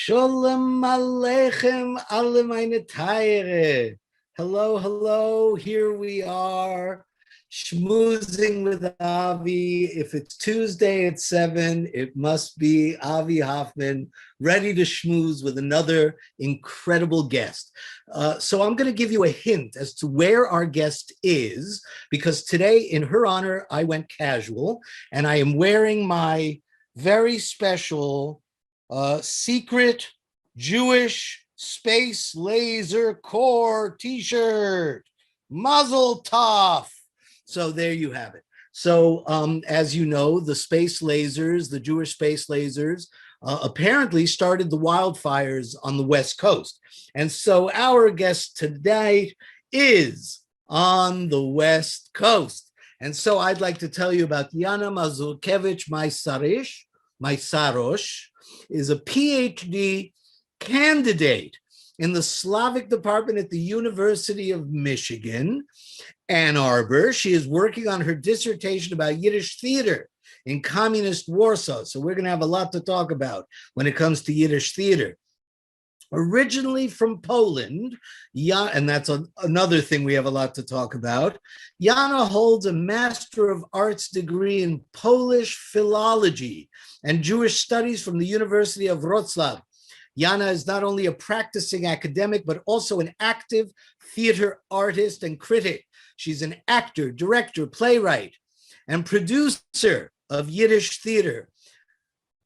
Shalom Aleichem alle meine Teire. Hello, hello. Here we are, schmoozing with Avi. If it's Tuesday at 7, it must be Avi Hoffman ready to schmooze with another incredible guest. So I'm going to give you a hint as to where our guest is, because today, in her honor, I went casual, and I am wearing my very special secret Jewish space laser core t-shirt. Mazel tov. So there you have it. So as you know, the space lasers, the Jewish space lasers, apparently started the wildfires on the West Coast. And so our guest today is on the West Coast. And so I'd like to tell you about Jana Mazurkiewicz Meisarosh, is a PhD candidate in the Slavic department at the University of Michigan, Ann Arbor. She is working on her dissertation about Yiddish theater in communist Warsaw. So we're going to have a lot to talk about when it comes to Yiddish theater. Originally from Poland, and that's another thing we have a lot to talk about, Jana holds a Master of Arts degree in Polish philology and Jewish studies from the University of Wrocław. Jana is not only a practicing academic, but also an active theater artist and critic. She's an actor, director, playwright, and producer of Yiddish theater.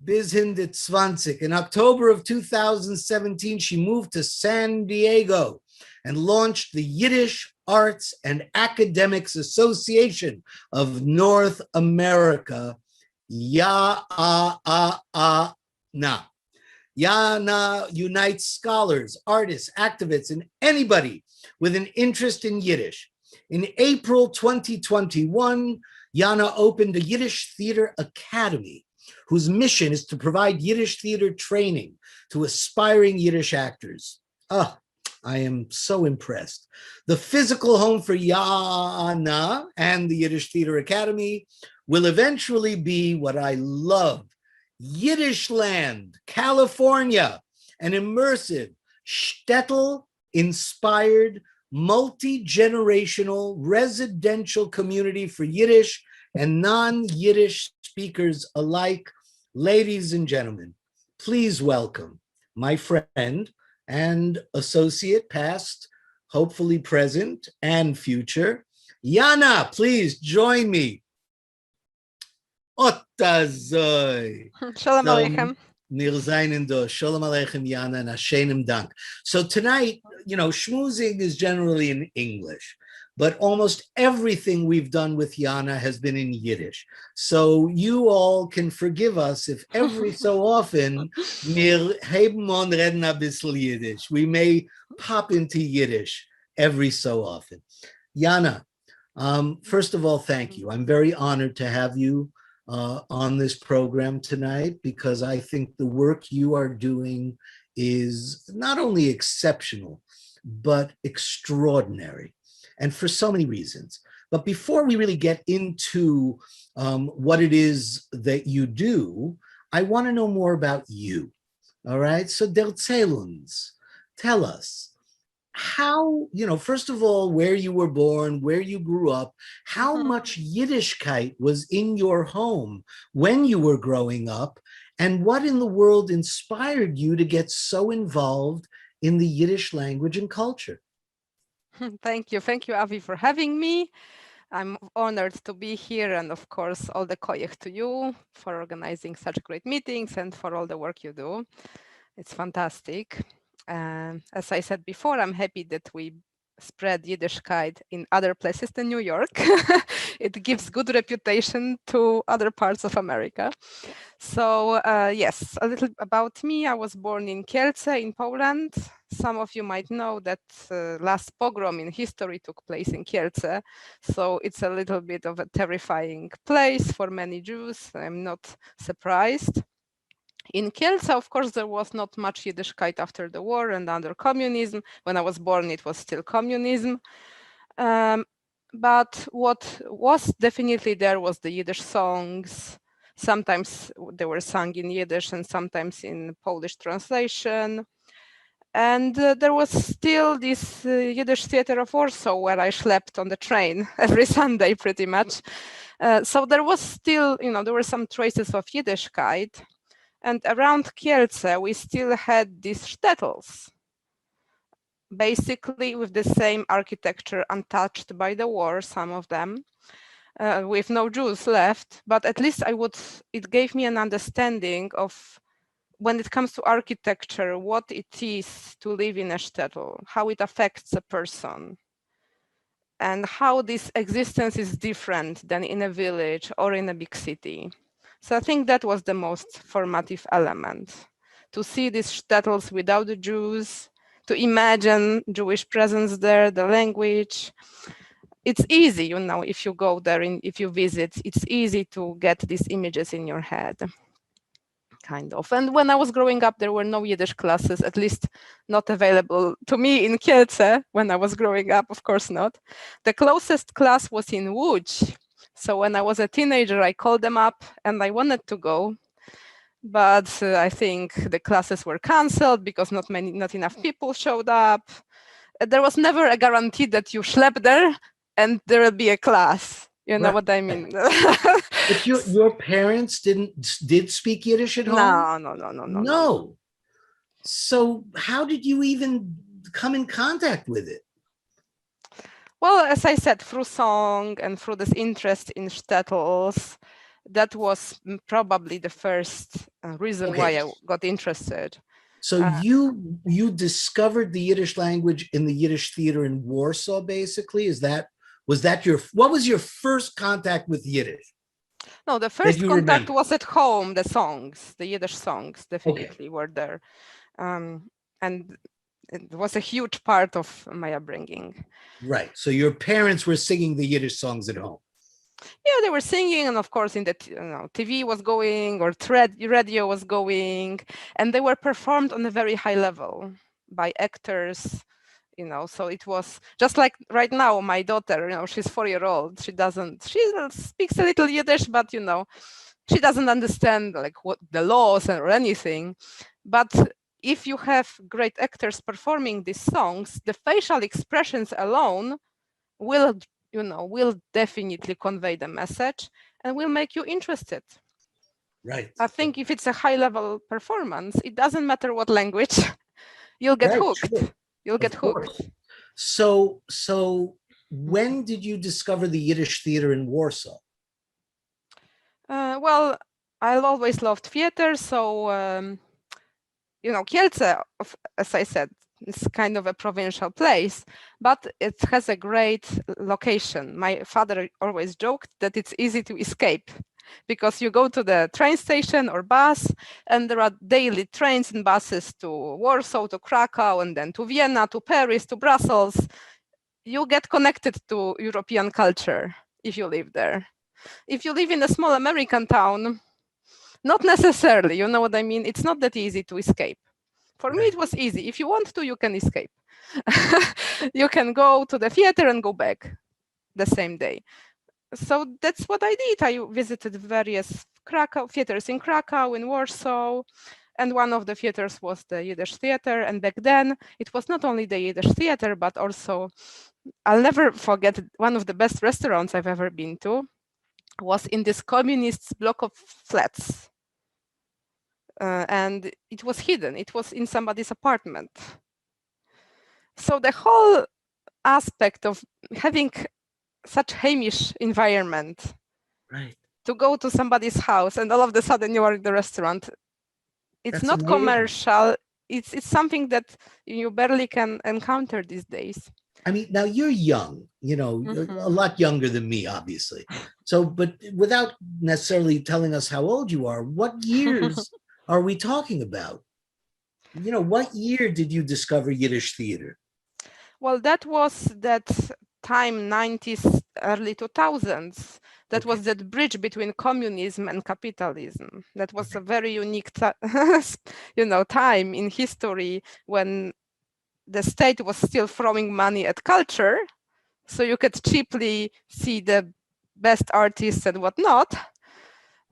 Bis hin de 20. In October of 2017, she moved to San Diego and launched the Yiddish Arts and Academics Association of North America, YAANA. Jana unites scholars, artists, activists, and anybody with an interest in Yiddish. In April 2021, Jana opened a Yiddish Theater Academy, whose mission is to provide Yiddish theater training to aspiring Yiddish actors. Oh, I am so impressed. The physical home for Jana and the Yiddish Theater Academy will eventually be what I love, Yiddish Land, California, an immersive, shtetl-inspired, multi-generational residential community for Yiddish and non-Yiddish speakers alike. Ladies and gentlemen, please welcome my friend and associate, past, hopefully present, and future, Jana. Please join me. Otazoy. Shalom Aleichem. Shalom Aleichem, Jana, and Hashenim Dank. So tonight, you know, schmoozing is generally in English, but almost everything we've done with Jana has been in Yiddish. So you all can forgive us if every so often wir haben und reden a bissl Yiddish. We may pop into Yiddish every so often. Jana, first of all, thank you. I'm very honored to have you on this program tonight, because I think the work you are doing is not only exceptional, but extraordinary, and for so many reasons. But before we really get into what it is that you do, I want to know more about you. All right, so erzähl uns, tell us how, you know, first of all, where you were born, where you grew up, how much Yiddishkeit was in your home when you were growing up, and what in the world inspired you to get so involved in the Yiddish language and culture. Thank you, Avi, for having me. I'm honored to be here, and of course, all the koyach to you for organizing such great meetings and for all the work you do. It's fantastic. As I said before, I'm happy that we spread Yiddishkeit in other places than New York. It gives good reputation to other parts of America. So yes, a little about me. I was born in Kielce in Poland. Some of you might know that last pogrom in history took place in Kielce. So it's a little bit of a terrifying place for many Jews. I'm not surprised. In Kielce, of course, there was not much Yiddishkeit after the war and under communism. When I was born, it was still communism. But what was definitely there was the Yiddish songs, Sometimes they were sung in Yiddish and sometimes in Polish translation. And there was still this Yiddish Theater of Warsaw where I slept on the train every Sunday pretty much. So there was still, there were some traces of Yiddishkeit. And around Kielce, we still had these shtetls, basically with the same architecture, untouched by the war, some of them, with no Jews left. But at least it gave me an understanding of, when it comes to architecture, what it is to live in a shtetl, how it affects a person, and how this existence is different than in a village or in a big city. So I think that was the most formative element, to see these shtetls without the Jews, to imagine Jewish presence there, the language. It's easy, if you go there, if you visit, it's easy to get these images in your head. Kind of. And when I was growing up, there were no Yiddish classes, at least not available to me in Kielce when I was growing up, of course not. The closest class was in Łódź. So when I was a teenager, I called them up and I wanted to go. But I think the classes were canceled because not enough people showed up. There was never a guarantee that you slept there and there will be a class. You know what I mean? But your parents did speak Yiddish at home? No. So how did you even come in contact with it? Well, as I said, through song and through this interest in shtetls, that was probably the first reason why I got interested. So you discovered the Yiddish language in the Yiddish theater in Warsaw, basically? What was your first contact with Yiddish? No, the first contact was at home. The Yiddish songs definitely were there. And it was a huge part of my upbringing. Right. So your parents were singing the Yiddish songs at home. Yeah, they were singing, and of course, in the TV was going, or radio was going, and they were performed on a very high level by actors. So it was just like right now, my daughter, she's 4-year-old. She speaks a little Yiddish, but, she doesn't understand like what the laws or anything. But if you have great actors performing these songs, the facial expressions alone will definitely convey the message and will make you interested. Right. I think if it's a high level performance, it doesn't matter what language, you'll get hooked. Sure. You'll get hooked. So when did you discover the Yiddish theater in Warsaw? Well, I always loved theater. So, Kielce, as I said, it's kind of a provincial place, but it has a great location. My father always joked that it's easy to escape because you go to the train station or bus, and there are daily trains and buses to Warsaw, to Krakow, and then to Vienna, to Paris, to Brussels. You get connected to European culture if you live there. If you live in a small American town, not necessarily, you know what I mean? It's not that easy to escape. For me, it was easy. If you want to, you can escape. You can go to the theater and go back the same day. So that's what I did. I visited various theaters in Krakow, in Warsaw, and one of the theaters was the Yiddish theater. And back then, it was not only the Yiddish theater, but also, I'll never forget, one of the best restaurants I've ever been to was in this communist block of flats. And it was hidden. It was in somebody's apartment. So the whole aspect of having such Hamish environment, to go to somebody's house and all of a sudden you are in the restaurant, it's not commercial. It's something that you barely can encounter these days. I mean, now you're young, you're a lot younger than me, obviously. So, but without necessarily telling us how old you are, what years are we talking about? What year did you discover Yiddish theater? Well, that was that time, 90s, early 2000s. That was that bridge between communism and capitalism. That was a very unique, time in history when the state was still throwing money at culture, so you could cheaply see the best artists and whatnot.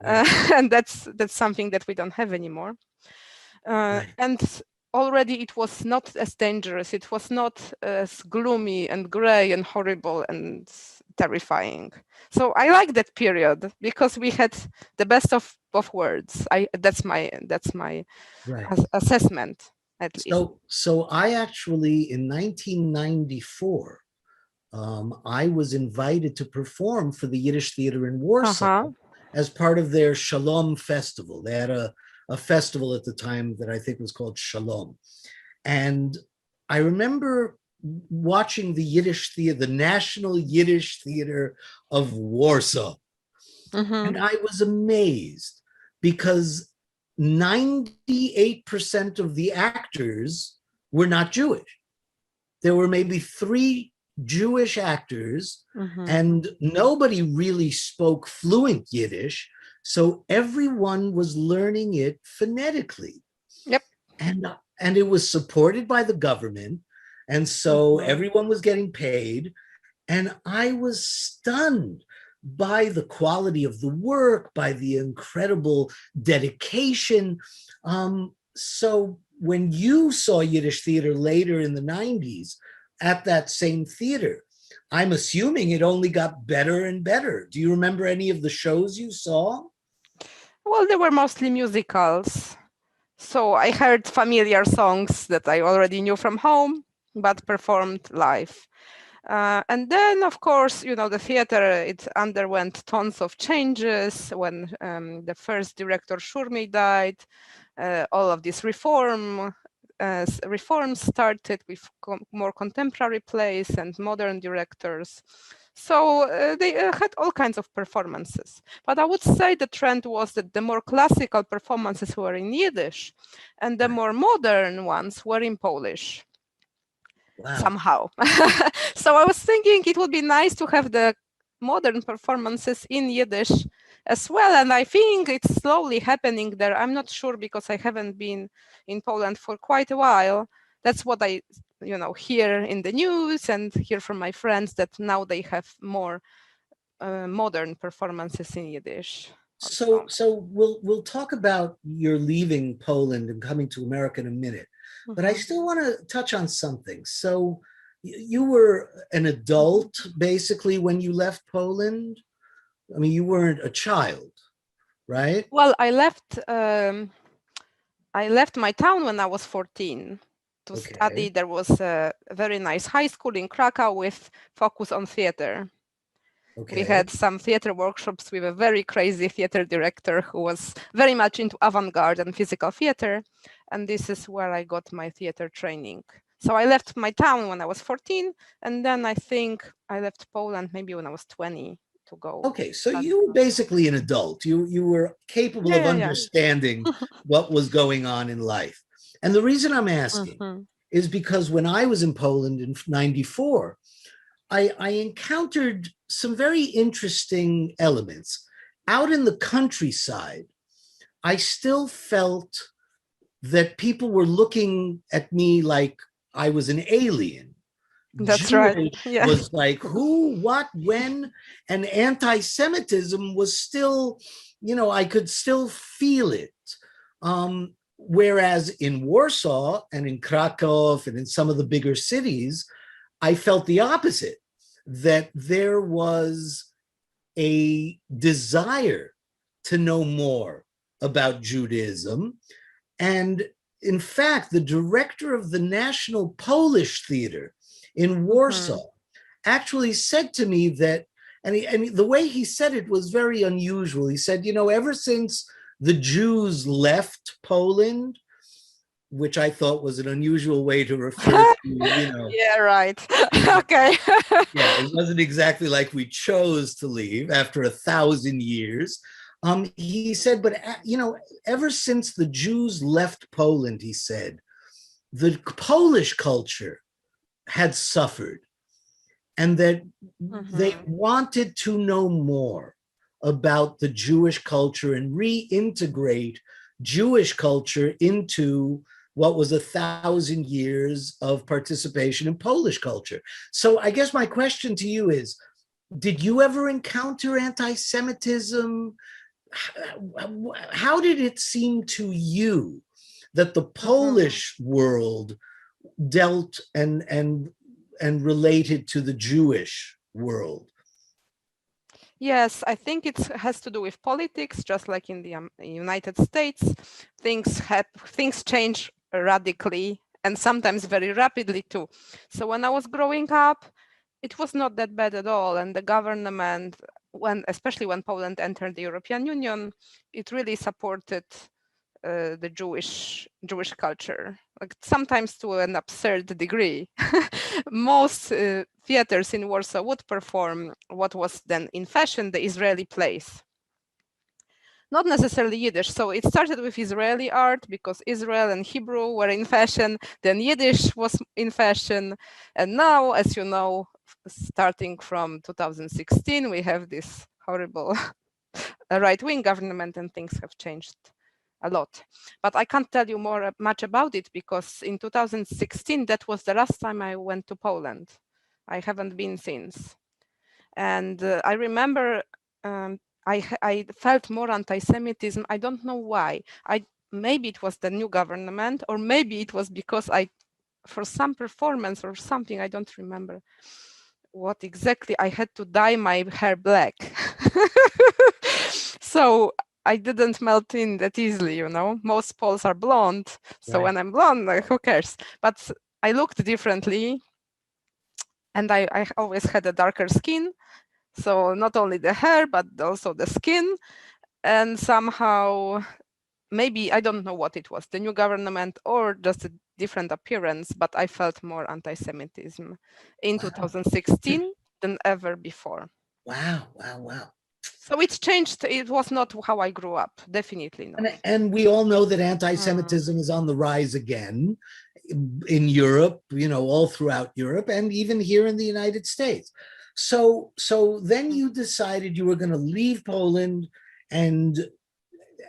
Right. And that's something that we don't have anymore. Right. And already it was not as dangerous. It was not as gloomy and gray and horrible and terrifying. So I like that period because we had the best of both worlds. That's my Right. assessment, at least. So I actually, in 1994, I was invited to perform for the Yiddish Theater in Warsaw Uh-huh. as part of their Shalom Festival. They had a festival at the time that I think was called Shalom. And I remember watching the Yiddish Theater, the National Yiddish Theater of Warsaw. Mm-hmm. And I was amazed because 98% of the actors were not Jewish. There were maybe 3 Jewish actors, Mm-hmm. and nobody really spoke fluent Yiddish. So everyone was learning it phonetically. Yep. And it was supported by the government. And so everyone was getting paid. And I was stunned by the quality of the work, by the incredible dedication. So when you saw Yiddish theater later in the 90s at that same theater, I'm assuming it only got better and better. Do you remember any of the shows you saw? Well, they were mostly musicals. So I heard familiar songs that I already knew from home, but performed live. And then, of course, the theater, it underwent tons of changes when the first director, Shurmi, died. All of these reforms started with more contemporary plays and modern directors. So they had all kinds of performances. But I would say the trend was that the more classical performances were in Yiddish and the more modern ones were in Polish. Wow. Somehow. So I was thinking it would be nice to have the modern performances in Yiddish as well. And I think it's slowly happening there. I'm not sure because I haven't been in Poland for quite a while. That's what I hear in the news and hear from my friends, that now they have more modern performances in Yiddish. So we'll talk about your leaving Poland and coming to America in a minute, but I still want to touch on something. So you were an adult basically when you left Poland. I mean, you weren't a child, right? Well, I left my town when I was 14 to study. There was a very nice high school in Krakow with focus on theater. We had some theater workshops with a very crazy theater director who was very much into avant-garde and physical theater. And this is where I got my theater training. So I left my town when I was 14. And then I think I left Poland maybe when I was 20 to go. Okay, so you were basically an adult. You were capable of understanding what was going on in life. And the reason I'm asking is because when I was in Poland in 94, I encountered some very interesting elements. Out in the countryside, I still felt that people were looking at me like I was an alien. That's Jewish right. Yeah. was like who, what, when, and anti-Semitism was still, I could still feel it. Whereas in Warsaw and in Krakow and in some of the bigger cities, I felt the opposite, that there was a desire to know more about Judaism. And in fact, the director of the National Polish Theater in Warsaw actually said to me that, and the way he said it was very unusual. He said, ever since the Jews left Poland, which I thought was an unusual way to refer to, Yeah, right. Okay. Yeah, it wasn't exactly like we chose to leave after 1,000 years. He said, but, ever since the Jews left Poland, he said, the Polish culture had suffered, and that they wanted to know more about the Jewish culture and reintegrate Jewish culture into what was 1,000 years of participation in Polish culture. So I guess my question to you is, did you ever encounter anti-Semitism? how did it seem to you that the Polish world dealt and related to the Jewish world? Yes, I think it has to do with politics, just like in the United States. Things change radically and sometimes very rapidly too. So when I was growing up, it was not that bad at all. And the government, especially when Poland entered the European Union, it really supported the Jewish culture, like sometimes to an absurd degree. Most theaters in Warsaw would perform what was then in fashion, the Israeli plays. Not necessarily Yiddish. So it started with Israeli art because Israel and Hebrew were in fashion. Then Yiddish was in fashion. And now, as you know, starting from 2016, we have this horrible right-wing government and things have changed a lot. But I can't tell you much about it because in 2016, that was the last time I went to Poland. I haven't been since. And I remember I felt more anti-Semitism. I don't know why. Maybe it was the new government, or maybe it was because for some performance or something, I don't remember what exactly, I had to dye my hair black. So I didn't melt in that easily, you know. Most Poles are blonde. So when I'm blonde, like, who cares? But I looked differently. And I always had a darker skin. So not only the hair, but also the skin. And somehow, maybe, I don't know what it was, the new government or just a different appearance, but I felt more anti-Semitism in 2016 than ever before. Wow, wow, wow. So it's changed. It was not how I grew up, definitely not. And we all know that anti-Semitism is on the rise again in Europe, you know, all throughout Europe, and even here in the United States. So then you decided you were going to leave Poland, and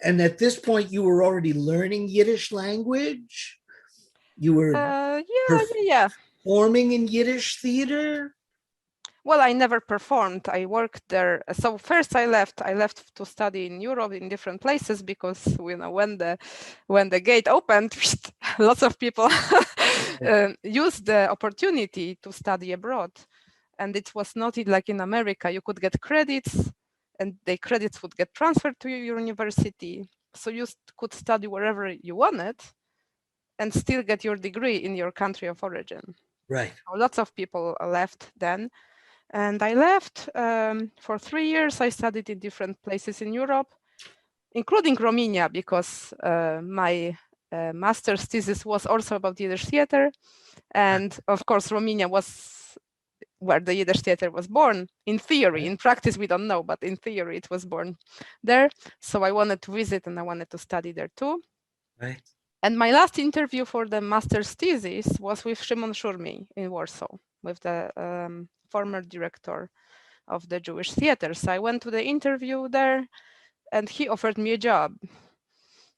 at this point you were already learning Yiddish language. You were performing in Yiddish theater. Well, I never performed. I worked there. So first I left to study in Europe in different places because, you know, when the gate opened, lots of people used the opportunity to study abroad. And it was not like in America, you could get credits and the credits would get transferred to your university. So you could study wherever you wanted and still get your degree in your country of origin. Right. So lots of people left then. And I left for 3 years. I studied in different places in Europe, including Romania, because my master's thesis was also about Yiddish theater. And of course, Romania was where the Yiddish theater was born, in theory. In practice, we don't know, but in theory, it was born there. So I wanted to visit and I wanted to study there too. Right. And my last interview for the master's thesis was with Szymon Szurmi in Warsaw, with the former director of the Jewish theater. So I went to the interview there and he offered me a job.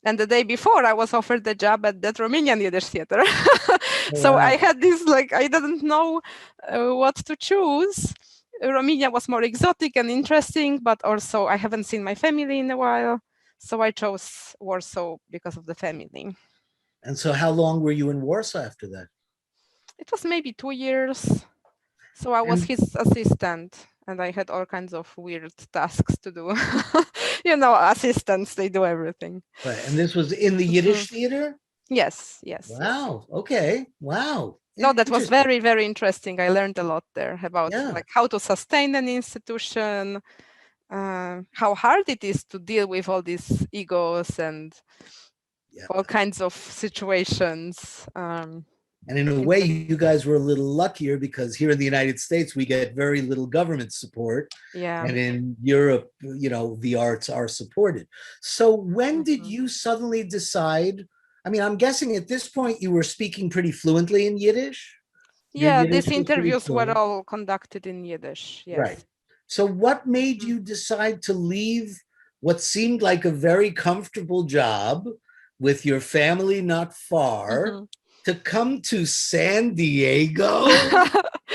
And the day before I was offered the job at that Romanian Yiddish theater. So I had this, like, I didn't know what to choose. Romania was more exotic and interesting, but also I haven't seen my family in a while. So I chose Warsaw because of the family. And so how long were you in Warsaw after that? It was maybe 2 years. So I was his assistant and I had all kinds of weird tasks to do. You know, assistants, they do everything. Right. And this was in the Yiddish theater? Yes, yes. Wow. Okay. Wow. No, that was very, very interesting. I learned a lot there about like how to sustain an institution, how hard it is to deal with all these egos and all kinds of situations. And in a way, you guys were a little luckier because here in the United States, we get very little government support. Yeah. And in Europe, you know, the arts are supported. So when did you suddenly decide? I mean, I'm guessing at this point you were speaking pretty fluently in Yiddish. Yeah, these interviews were all conducted in Yiddish. Yes. Right. So what made you decide to leave what seemed like a very comfortable job with your family not far to come to San Diego?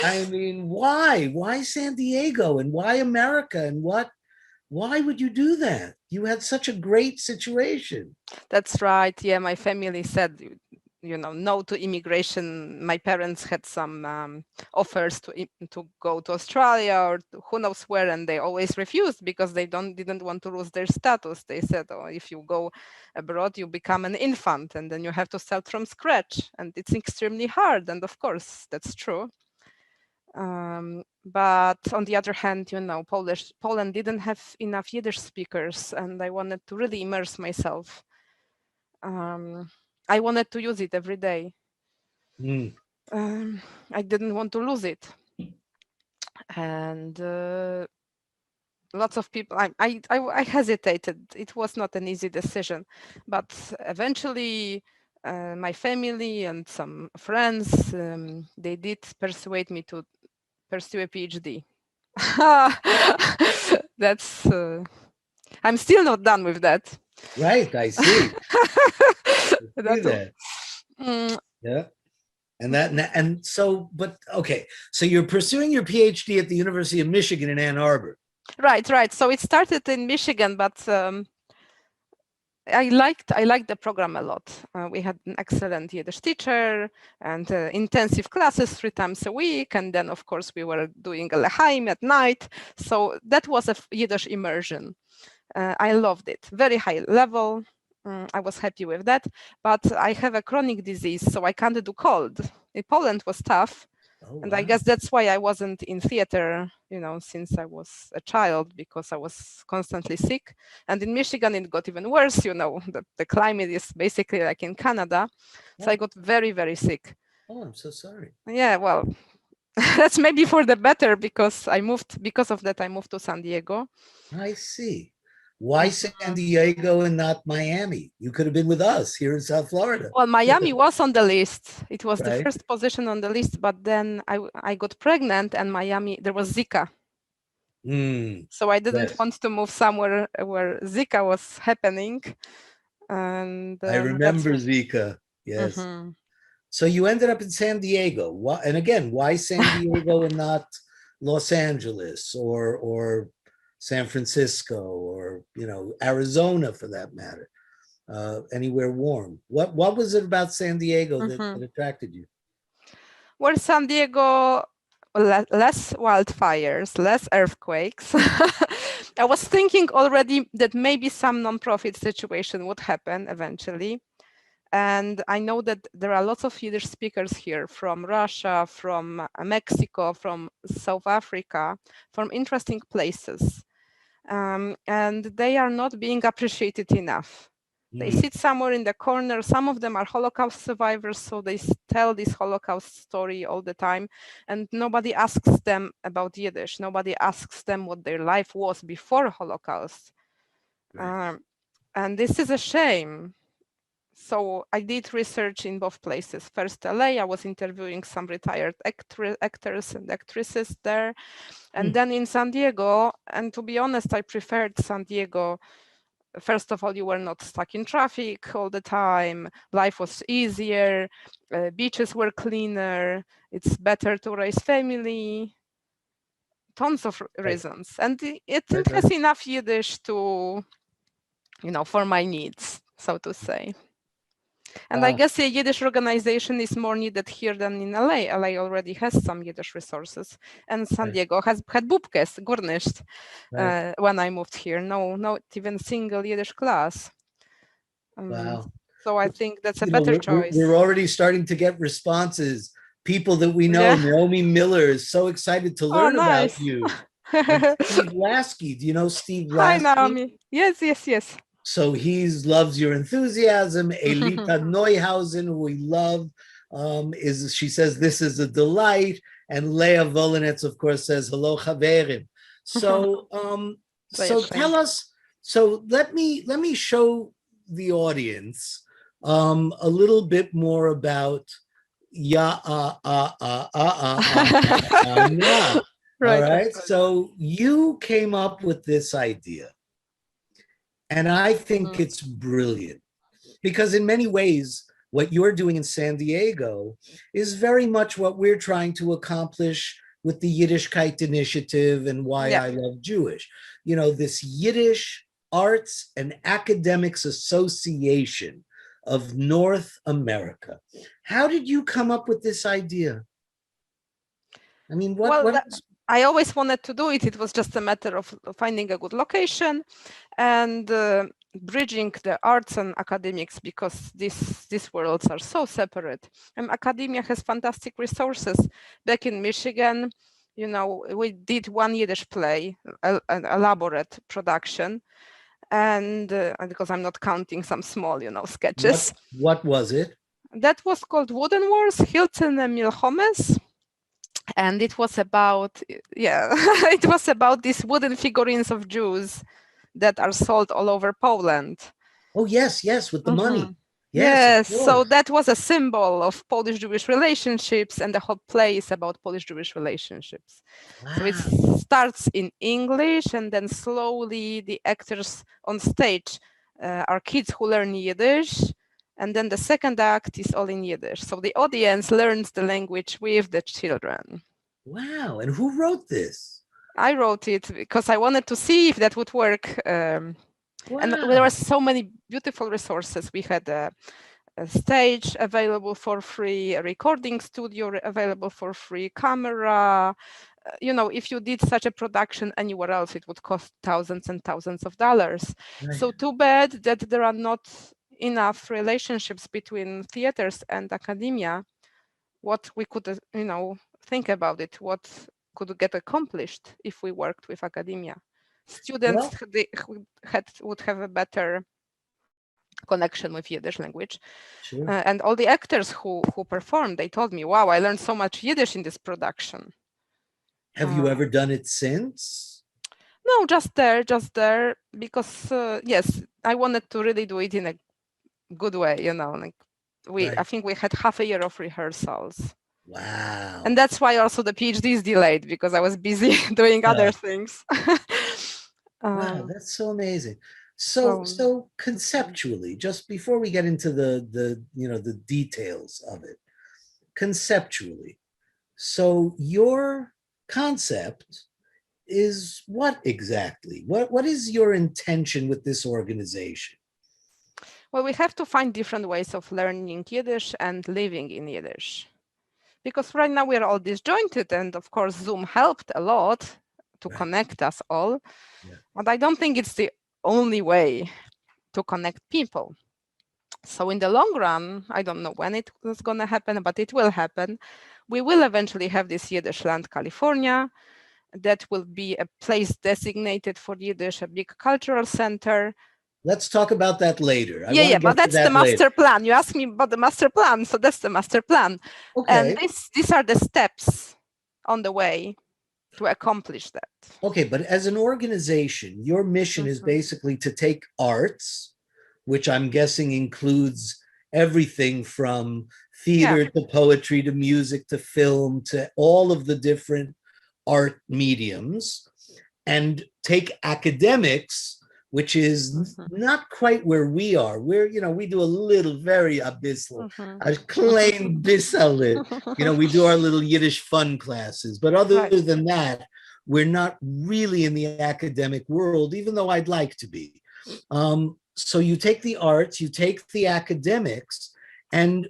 I mean, why? Why San Diego? And why America? And what Why would you do that? You had such a great situation. That's right. Yeah, my family said, no to immigration. My parents had some offers to go to Australia or who knows where, and they always refused because they didn't want to lose their status. They said, "Oh, if you go abroad, you become an infant, and then you have to start from scratch, and it's extremely hard." And of course, that's true. But on the other hand, Poland didn't have enough Yiddish speakers, and I wanted to really immerse myself. I wanted to use it every day. Mm. I didn't want to lose it, and lots of people. I hesitated. It was not an easy decision, but eventually, my family and some friends they did persuade me to pursue a PhD. That's. I'm still not done with that. Right, I see. See that. Mm, Yeah. And so, but okay. So you're pursuing your PhD at the University of Michigan in Ann Arbor. right. So it started in Michigan, but I liked the program a lot. We had an excellent Yiddish teacher and intensive classes 3 times a week, and then of course we were doing a lechaim at night. So that was a Yiddish immersion. I loved it. Very high level. I was happy with that, but I have a chronic disease, so I can't do cold. In Poland was tough, Oh, and wow. I guess that's why I wasn't in theater, since I was a child, because I was constantly sick. And in Michigan, it got even worse. The climate is basically like in Canada, so I got very, very sick. Oh, I'm so sorry. Yeah, well, that's maybe for the better because because of that, I moved to San Diego. I see. Why San Diego and not Miami? You could have been with us here in South Florida. Well, Miami was on the list. It was the Right. first position on the list, but then I got pregnant and Miami, there was Zika. So I didn't Yes. want to move somewhere where Zika was happening. And I remember Zika. Yes. Mhm. So you ended up in San Diego. Why, and again, why San Diego and not Los Angeles or San Francisco or Arizona for that matter? Anywhere warm. What was it about San Diego that attracted you? Well, San Diego, less wildfires, less earthquakes. I was thinking already that maybe some nonprofit situation would happen eventually. And I know that there are lots of Yiddish speakers here from Russia, from Mexico, from South Africa, from interesting places. And they are not being appreciated enough. They sit somewhere in the corner. Some of them are Holocaust survivors, so they tell this Holocaust story all the time, and nobody asks them about Yiddish. Nobody asks them what their life was before Holocaust. Right. And this is a shame. So I did research in both places. First, LA, I was interviewing some retired actors and actresses there. And then in San Diego, and to be honest, I preferred San Diego. First of all, you were not stuck in traffic all the time. Life was easier. Beaches were cleaner. It's better to raise family. Tons of reasons. And it has enough Yiddish to, for my needs, so to say. And I guess a Yiddish organization is more needed here than in LA. LA already has some Yiddish resources, and San Diego had bubkes, gurnisht. When I moved here, not even single Yiddish class. Wow. So I think that's a better choice. We're already starting to get responses. People that we know, Naomi Miller is so excited to learn about you. And Steve Lasky, do you know Steve Lasky? Hi, Naomi. Yes. So he loves your enthusiasm. Elita Neuhausen, who we love, she says this is a delight, and Leah Volinetz, of course, says hello, Chaverim. So, so tell us. So let me show the audience a little bit more about All right. So you came up with this idea. And I think it's brilliant because in many ways, what you're doing in San Diego is very much what we're trying to accomplish with the Yiddishkeit initiative and why I love Jewish. You know, this Yiddish Arts and Academics Association of North America. How did you come up with this idea? I mean, I always wanted to do it. It was just a matter of finding a good location and bridging the arts and academics, because these worlds are so separate. And academia has fantastic resources. Back in Michigan, you know, we did one Yiddish play, an elaborate production, and because I'm not counting some small, you know, sketches. What was it? That was called Wooden Wars, Hilton Milchomes. And it was about, it was about these wooden figurines of Jews that are sold all over Poland. Oh, yes, with the money. Yes, so that was a symbol of Polish-Jewish relationships, and the whole play is about Polish-Jewish relationships. Wow. So it starts in English, and then slowly the actors on stage are kids who learn Yiddish, and then the second act is all in Yiddish. So the audience learns the language with the children. Wow, and who wrote this? I wrote it because I wanted to see if that would work. Wow. And there were so many beautiful resources. We had a stage available for free, a recording studio available for free, camera. You know, if you did such a production anywhere else, it would cost thousands and thousands of dollars. Right. So too bad that there are not enough relationships between theaters and academia. What we could, you know, think about it, what could get accomplished if we worked with academia. Students would have a better connection with Yiddish language. Sure. And all the actors who performed, they told me, wow, I learned so much Yiddish in this production. Have you ever done it since? No, just there, because yes, I wanted to really do it in a good way, you know, like I think we had half a year of rehearsals. Wow. And that's why also the PhD is delayed, because I was busy doing other things. Wow, that's so amazing. So conceptually, just before we get into the you know, the details of it, conceptually, so your concept is what exactly? What is your intention with this organization? Well, we have to find different ways of learning Yiddish and living in Yiddish. Because right now we're all disjointed, and of course Zoom helped a lot to connect us all. Yeah. But I don't think it's the only way to connect people. So in the long run, I don't know when it is going to happen, but it will happen. We will eventually have this Yiddish Land, California. That will be a place designated for Yiddish, a big cultural center. Let's talk about that later. But that's the master plan. You asked me about the master plan, so that's the master plan. Okay. And these are the steps on the way to accomplish that. Okay, but as an organization, your mission is basically to take arts, which I'm guessing includes everything from theater to poetry to music to film to all of the different art mediums, and take academics, which is not quite where we are. We're, you know, we do a little very abyssal, a klein bissel. You know, we do our little Yiddish fun classes, but other than that, we're not really in the academic world, even though I'd like to be. So you take the arts, you take the academics, and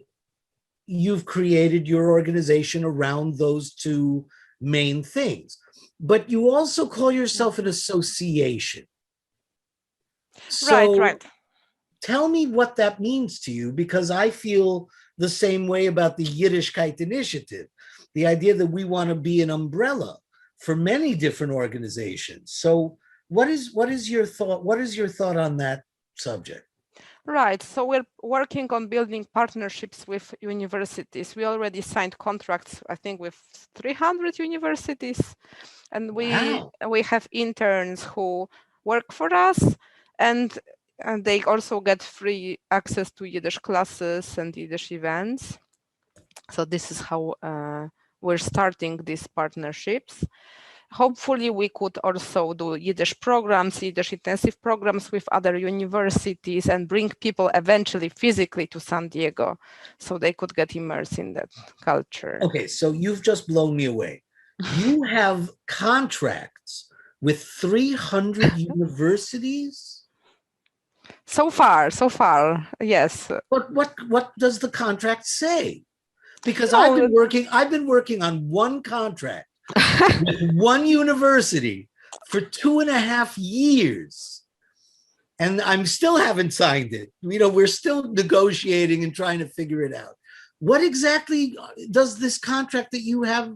you've created your organization around those two main things. But you also call yourself an association. So right. Tell me what that means to you, because I feel the same way about the Yiddishkeit initiative, the idea that we want to be an umbrella for many different organizations. So what is your thought? What is your thought on that subject? Right. So we're working on building partnerships with universities. We already signed contracts, I think, with 300 universities. And we have interns who work for us, and they also get free access to Yiddish classes and Yiddish events. So this is how we're starting these partnerships. Hopefully we could also do Yiddish programs, Yiddish intensive programs with other universities, and bring people eventually physically to San Diego so they could get immersed in that culture. Okay, so you've just blown me away. You have contracts with 300 universities? So far, yes. What does the contract say? Because No, I've been working on one contract with one university for 2.5 years. And I'm still haven't signed it. We're still negotiating and trying to figure it out. What exactly does this contract that you have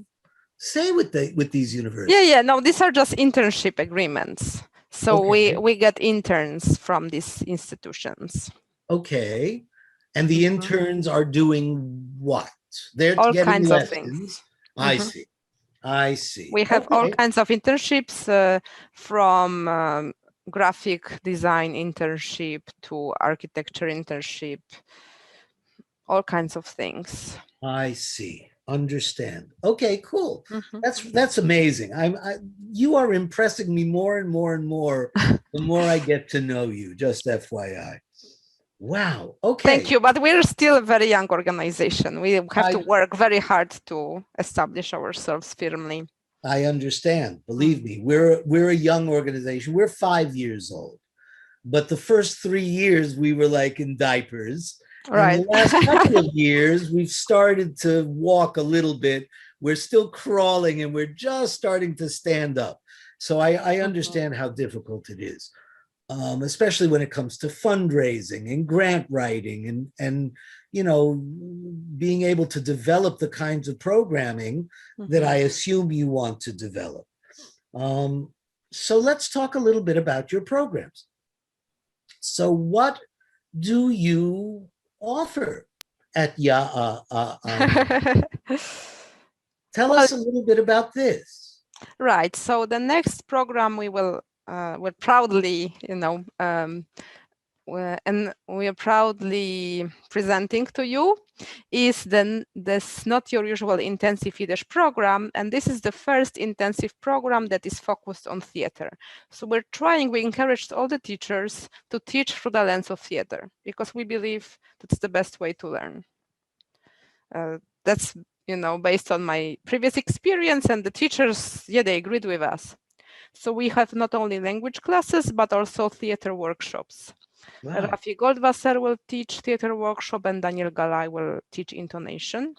say with these universities? yeah. No, these are just internship agreements. So Okay. we get interns from these institutions. Okay. And the Mhm. interns are doing what? They're All getting kinds of lessons. things. I Mhm. see. I see. We have all kinds of internships from graphic design internship to architecture internship, all kinds of things. I see. Understand. Okay, cool. Mhm. That's amazing. You are impressing me more and more and more the more I get to know you, just FYI. Wow. Thank Okay. you, but we're still a very young organization. We have to I work very hard to establish ourselves firmly. I understand. Believe me, we're a young organization. We're 5 years old. But the first 3 years we were like in diapers. And Right. the last couple of years we've started to walk a little bit. We're still crawling and we're just starting to stand up. So I understand how difficult it is, especially when it comes to fundraising and grant writing and being able to develop the kinds of programming that I assume you want to develop. So let's talk a little bit about your programs. So what do you offer at Tell Well, us a little bit about this. right. So the next program we will proudly, and we are proudly presenting to you is this Not Your Usual Intensive Yiddish program. And this is the first intensive program that is focused on theater. So we encouraged all the teachers to teach through the lens of theater because we believe that's the best way to learn. That's, based on my previous experience, and the teachers, they agreed with us. So we have not only language classes, but also theater workshops. Wow. Rafi Goldwasser will teach theater workshop and Daniel Galay will teach intonation.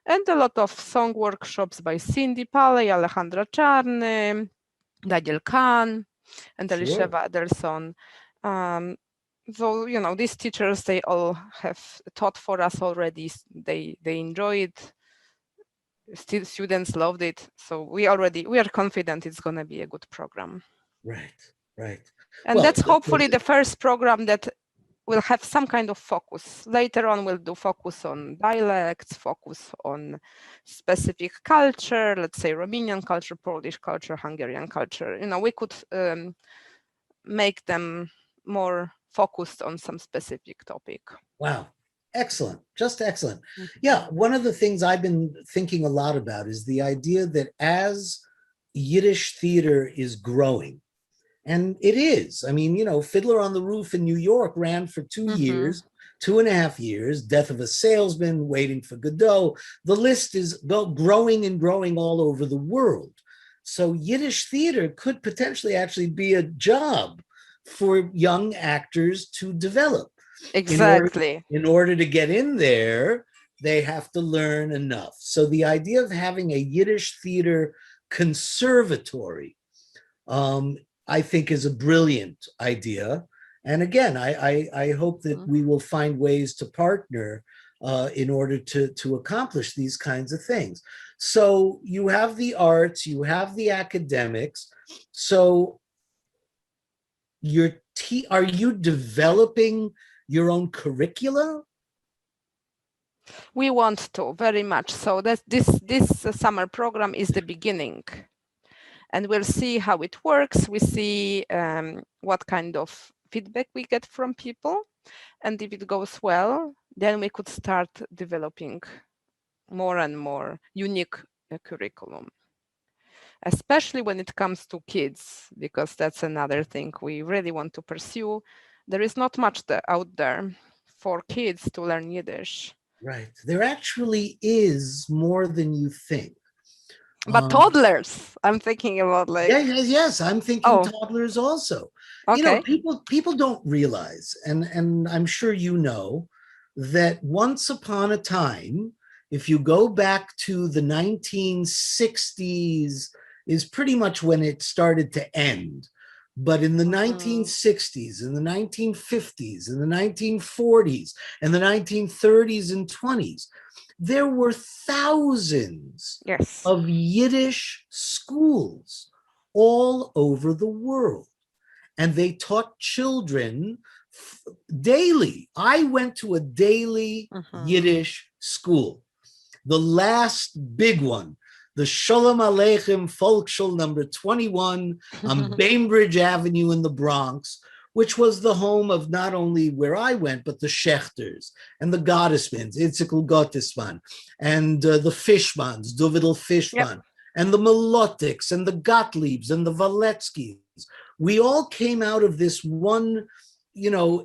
And a lot of song workshops by Cindy Paley, Alejandra Czarny, Daniel Kahn, and Elisheva Adelson. So, these teachers, they all have taught for us already. They enjoy it. Still, students loved it. So we are confident it's going to be a good program. Right, right. And Well, that's hopefully the first program that will have some kind of focus. Later on, we'll do focus on dialects, focus on specific culture, let's say Romanian culture, Polish culture, Hungarian culture. We could make them more focused on some specific topic. Wow. Excellent. Just excellent. Yeah. One of the things I've been thinking a lot about is the idea that as Yiddish theater is growing, and it is. I mean, Fiddler on the Roof in New York ran for 2 years, 2.5 years, Death of a Salesman, Waiting for Godot. The list is growing and growing all over the world. So Yiddish theater could potentially actually be a job for young actors to develop. Exactly. In order to get in there, they have to learn enough. So the idea of having a Yiddish theater conservatory, I think, is a brilliant idea. And again, I hope that we will find ways to partner in order to accomplish these kinds of things. So you have the arts, you have the academics. So are you developing your own curricula? We want to very much. So this summer program is the beginning. And we'll see how it works. We see what kind of feedback we get from people. And if it goes well, then we could start developing more and more unique curriculum, especially when it comes to kids, because that's another thing we really want to pursue. There is not much out there for kids to learn Yiddish. Right. There actually is more than you think. But toddlers, I'm thinking about like. Yes. I'm thinking Oh, toddlers also. okay. People don't realize, and I'm sure you know, that once upon a time, if you go back to the 1960s, is pretty much when it started to end. But in the 1960s, in the 1950s, in the 1940s, and the 1930s and 20s, there were thousands Yes. of Yiddish schools all over the world. And they taught children daily. I went to a daily Yiddish school. The last big one, the Sholem Aleichem Volksschule number 21 on Bainbridge Avenue in the Bronx, which was the home of not only where I went, but the Schechters and the Gottesmans, Itzik Gottesman, and the Fishmans, Dovidel Fishman, Yep. and the Melotics, and the Gottliebs, and the Valetskis. We all came out of this one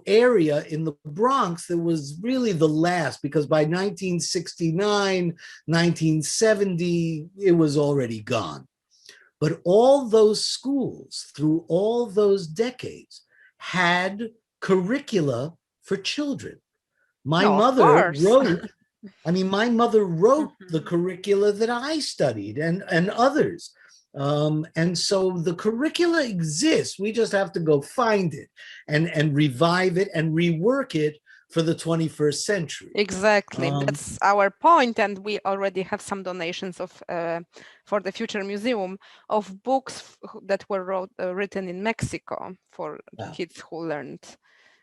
area in the Bronx that was really the last, because by 1969, 1970, it was already gone. But all those schools through all those decades had curricula for children. My mother wrote the curricula that I studied, and others. And so the curricula exists. We just have to go find it and revive it and rework it for the 21st century. Exactly. That's our point. And we already have some donations for the Future Museum of books that were written in Mexico for kids who learned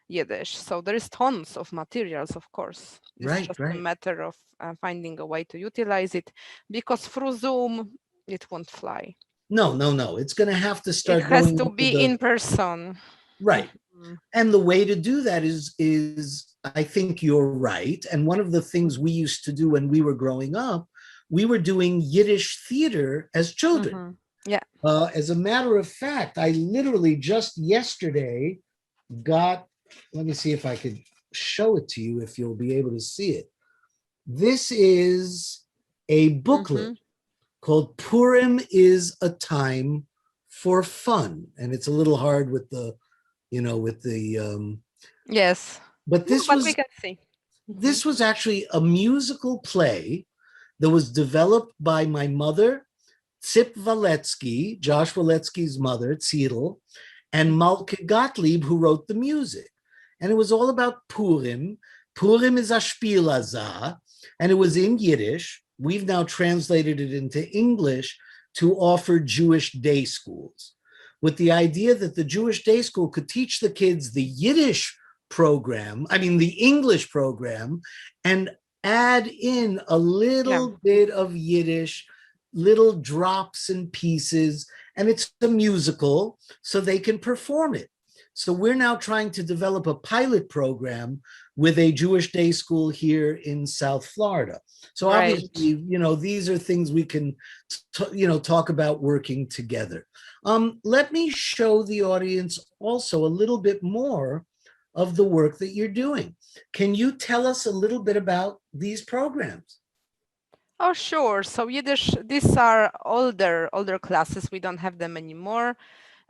Yiddish. So there is tons of materials, of course. It's just a matter of finding a way to utilize it, because through Zoom, it won't fly. No. It's going to have to start. It has to be in person. Right. And the way to do that is I think you're right. And one of the things we used to do when we were growing up, we were doing Yiddish theater as children. Yeah. As a matter of fact, I literally just yesterday got, let me see if I could show it to you, if you'll be able to see it. This is a booklet called Purim is a Time for Fun. And it's a little hard with the, yes. But this we can see. This was actually a musical play that was developed by my mother, Tzip Valetsky, Josh Valetsky's mother, Tzidl, and Malke Gottlieb, who wrote the music. And it was all about Purim. Purim is a Spielazah, and it was in Yiddish. We've now translated it into English to offer Jewish day schools, with the idea that the Jewish day school could teach the kids the Yiddish program, the English program, and add in a little bit of Yiddish, little drops and pieces, and it's a musical, so they can perform it. So we're now trying to develop a pilot program with a Jewish day school here in South Florida. So obviously, these are things we can, talk about working together. Let me show the audience also a little bit more of the work that you're doing. Can you tell us a little bit about these programs? Oh, sure. So Yiddish, these are older classes. We don't have them anymore.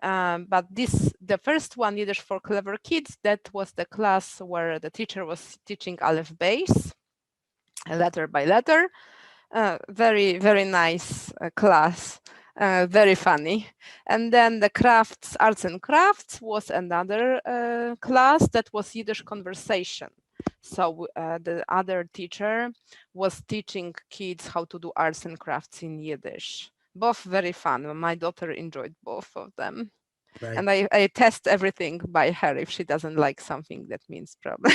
But the first one, Yiddish for Clever Kids, that was the class where the teacher was teaching Aleph Beis, letter by letter. Very, very nice class, very funny. And then the arts and crafts was another class that was Yiddish conversation. So the other teacher was teaching kids how to do arts and crafts in Yiddish. Both very fun. My daughter enjoyed both of them. Right. And I test everything by her. If she doesn't like something, that means problem.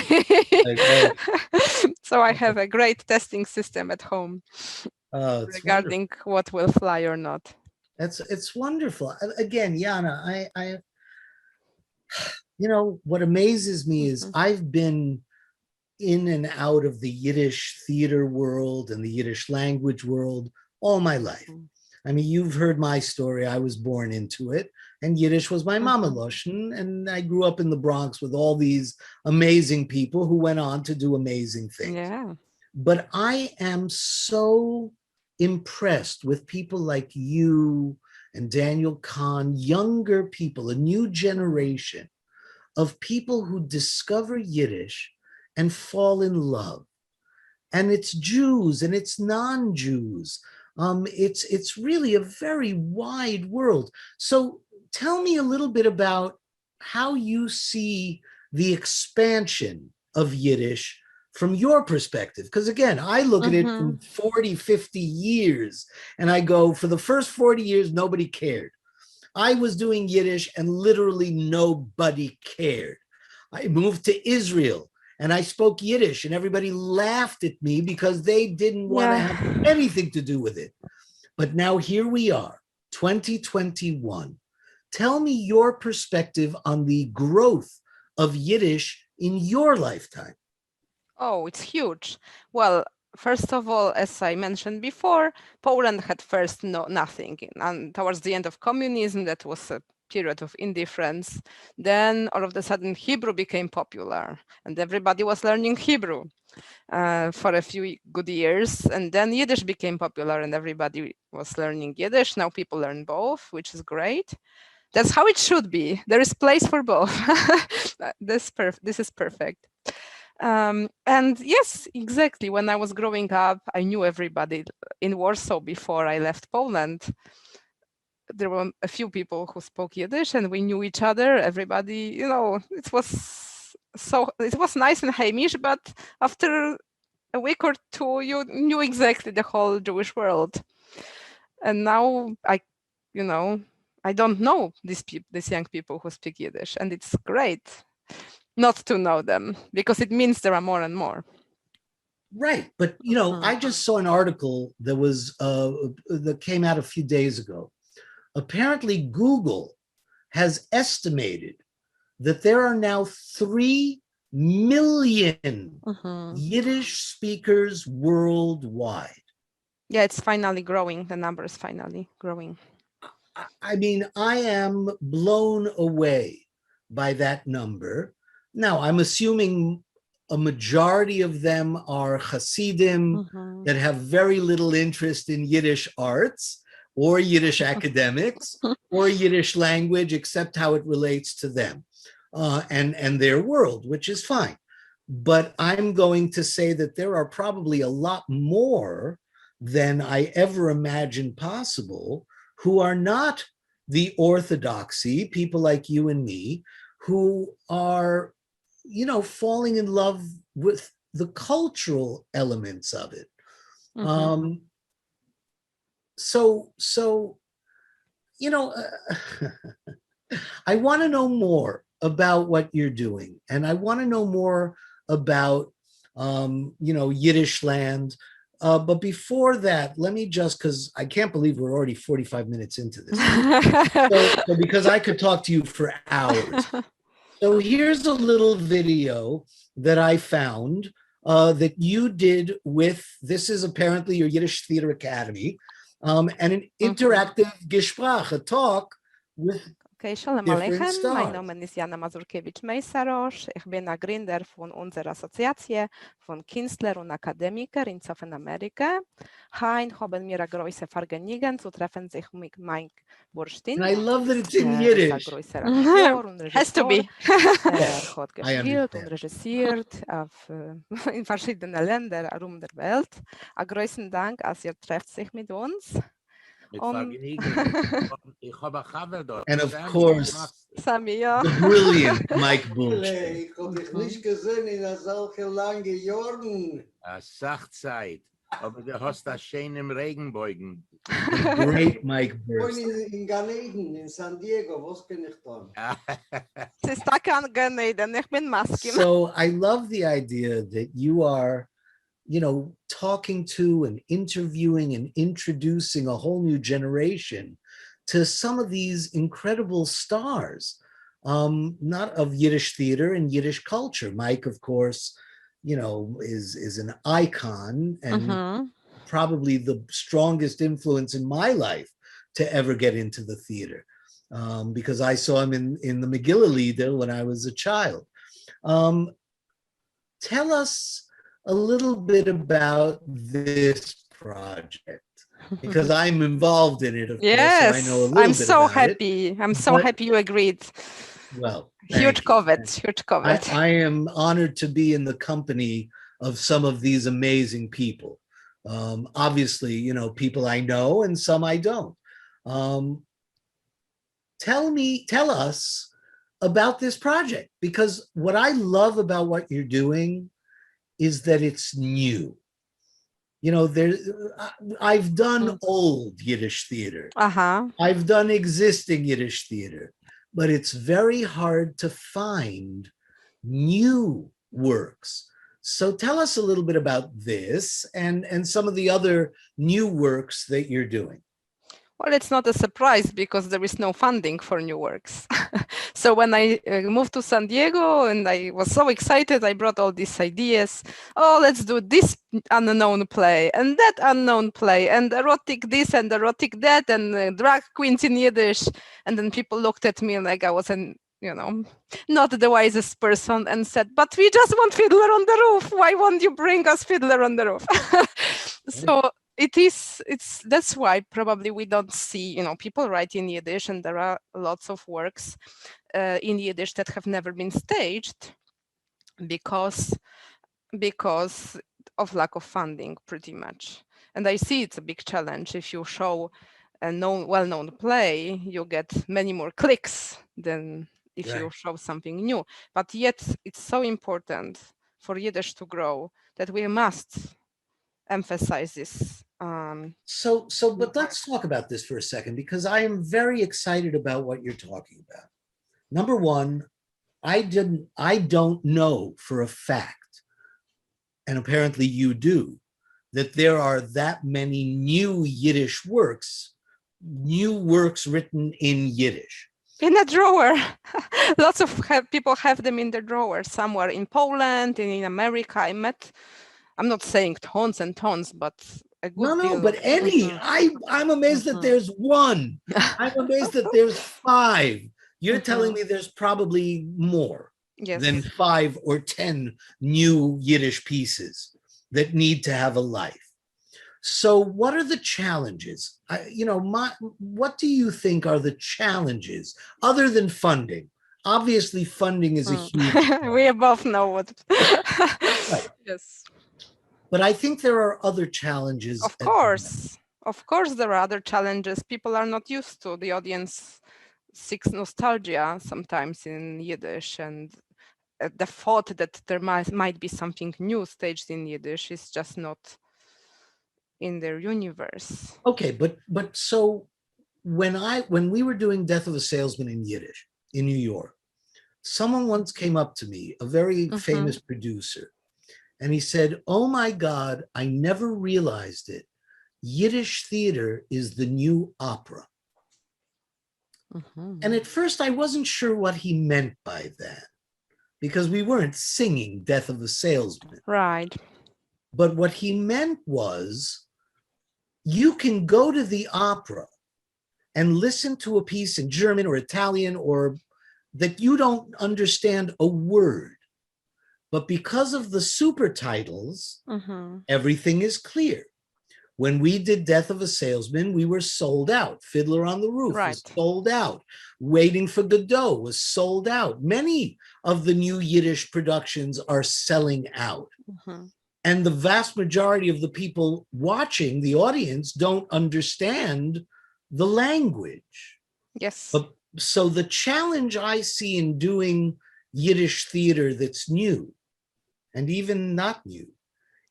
So I have a great testing system at home regarding wonderful. What will fly or not. It's wonderful. Again, Jana, I what amazes me is I've been in and out of the Yiddish theater world and the Yiddish language world all my life. You've heard my story. I was born into it, and Yiddish was my mama loshen, and I grew up in the Bronx with all these amazing people who went on to do amazing things. Yeah. But I am so impressed with people like you and Daniel Kahn, younger people, a new generation of people who discover Yiddish and fall in love. And it's Jews and it's non-Jews. It's really a very wide world. So tell me a little bit about how you see the expansion of Yiddish from your perspective. Because again, I look at it from 40, 50 years and I go, for the first 40 years, nobody cared. I was doing Yiddish and literally nobody cared. I moved to Israel and I spoke Yiddish and everybody laughed at me because they didn't want to have anything to do with it. But now here we are, 2021. Tell me your perspective on the growth of Yiddish in your lifetime. Oh, it's huge. Well, first of all, as I mentioned before, Poland had first nothing. And towards the end of communism, that was a period of indifference. Then all of a sudden, Hebrew became popular and everybody was learning Hebrew for a few good years. And then Yiddish became popular and everybody was learning Yiddish. Now people learn both, which is great. That's how it should be. There is place for both. This is perfect. And yes, exactly. When I was growing up, I knew everybody in Warsaw before I left Poland. There were a few people who spoke Yiddish and we knew each other. Everybody, it was nice and Heimish, but after a week or two, you knew exactly the whole Jewish world. And now I don't know these young people who speak Yiddish, and it's great not to know them because it means there are more and more. Right, but I just saw an article that was that came out a few days ago. Apparently, Google has estimated that there are now 3 million Yiddish speakers worldwide. Yeah, it's finally growing. The number is finally growing. I mean, I am blown away by that number. Now, I'm assuming a majority of them are Hasidim that have very little interest in Yiddish arts or Yiddish academics or Yiddish language, except how it relates to them and their world, which is fine. But I'm going to say that there are probably a lot more than I ever imagined possible who are not the orthodoxy, people like you and me, who are, falling in love with the cultural elements of it. I want to know more about what you're doing. And I want to know more about, Yiddish Land. But before that, let me just, because I can't believe we're already 45 minutes into this. so because I could talk to you for hours. So here's a little video that I found that you did with, this is apparently your Yiddish Theater Academy, and an interactive Gespräch, a talk with Okay, Shalom Aleichem. Mein Name ist Jana Mazurkiewicz Meisarosh. Ich bin ein Gründer von unserer Assoziation von Künstlern und Akademikern in Zuid-Amerika. Hein haben wir eine große Vergnügen zu treffen sich mit Mike Burstein. And I love that it's in Yiddish. Has to be. Hat gespielt und regissiert in verschiedenen Ländern herum der Welt. Ein großen Dank, als ihr trefft sich mit uns. And of course, the brilliant Mike Bullstein. Ich habe dich nicht gesehen in solche lange Jahren. Sachzeit, aber du hast das schön im Regenbogen. Great Mike Bullstein. In Gan Eden, in San Diego, was kann ich tun? Sie ist da kein Gan Eden, ich bin Masken. So I love the idea that you are, talking to and interviewing and introducing a whole new generation to some of these incredible stars, not of Yiddish theater and Yiddish culture. Mike, of course, is an icon and probably the strongest influence in my life to ever get into the theater, because I saw him in the Megillah Lieder when I was a child. Tell us a little bit about this project. because I'm involved in it, of course, so I Yes, know a little I'm bit so about happy. I'm so But- happy you agreed. Well, Huge thank you. covet, huge covet. I am honored to be in the company of some of these amazing people. Obviously, you know, people I know and some I don't. Tell us about this project, because what I love about what you're doing is that it's new. You know, I've done old Yiddish theater. Uh-huh. I've done existing Yiddish theater, but it's very hard to find new works. So tell us a little bit about this and some of the other new works that you're doing. Well, it's not a surprise because there is no funding for new works. So when I moved to San Diego and I was so excited, I brought all these ideas. Oh, let's do this unknown play and that unknown play and erotic this and erotic that and drag queens in Yiddish. And then people looked at me like I was not the wisest person and said, but we just want Fiddler on the Roof. Why won't you bring us Fiddler on the Roof? So that's why probably we don't see, people write in Yiddish, and there are lots of works in Yiddish that have never been staged because of lack of funding, pretty much. And I see it's a big challenge. If you show a well-known play, you get many more clicks than if you show something new. But yet it's so important for Yiddish to grow that we must emphasize this. But let's talk about this for a second, because I am very excited about what you're talking about. Number one, I don't know for a fact, and apparently you do, that there are that many new Yiddish works, written in Yiddish. In a drawer. Lots of people have them in the drawer somewhere in Poland and in America. I'm not saying tons and tons, but a good deal. But any, I'm amazed that there's one. I'm amazed that there's 5. You're telling me there's probably more than 5 or 10 new Yiddish pieces that need to have a life. So what are the challenges? What do you think are the challenges other than funding? Obviously, funding is a huge we both know what. Yes. But I think there are other challenges. Of course, there are other challenges. People are not used to. The audience seeks nostalgia sometimes in Yiddish, and the thought that there might be something new staged in Yiddish is just not in their universe. Okay, but so when we were doing Death of a Salesman in Yiddish in New York, someone once came up to me, a very famous producer, and he said, "Oh my God, I never realized it. Yiddish theater is the new opera." And at first I wasn't sure what he meant by that, because we weren't singing Death of a Salesman. Right. But what he meant was, you can go to the opera and listen to a piece in German or Italian or that you don't understand a word, but because of the super titles, everything is clear. When we did Death of a Salesman, we were sold out. Fiddler on the Roof was sold out. Waiting for Godot was sold out. Many of the new Yiddish productions are selling out. And the vast majority of the people watching, the audience, don't understand the language. Yes. So the challenge I see in doing Yiddish theater that's new, and even not new,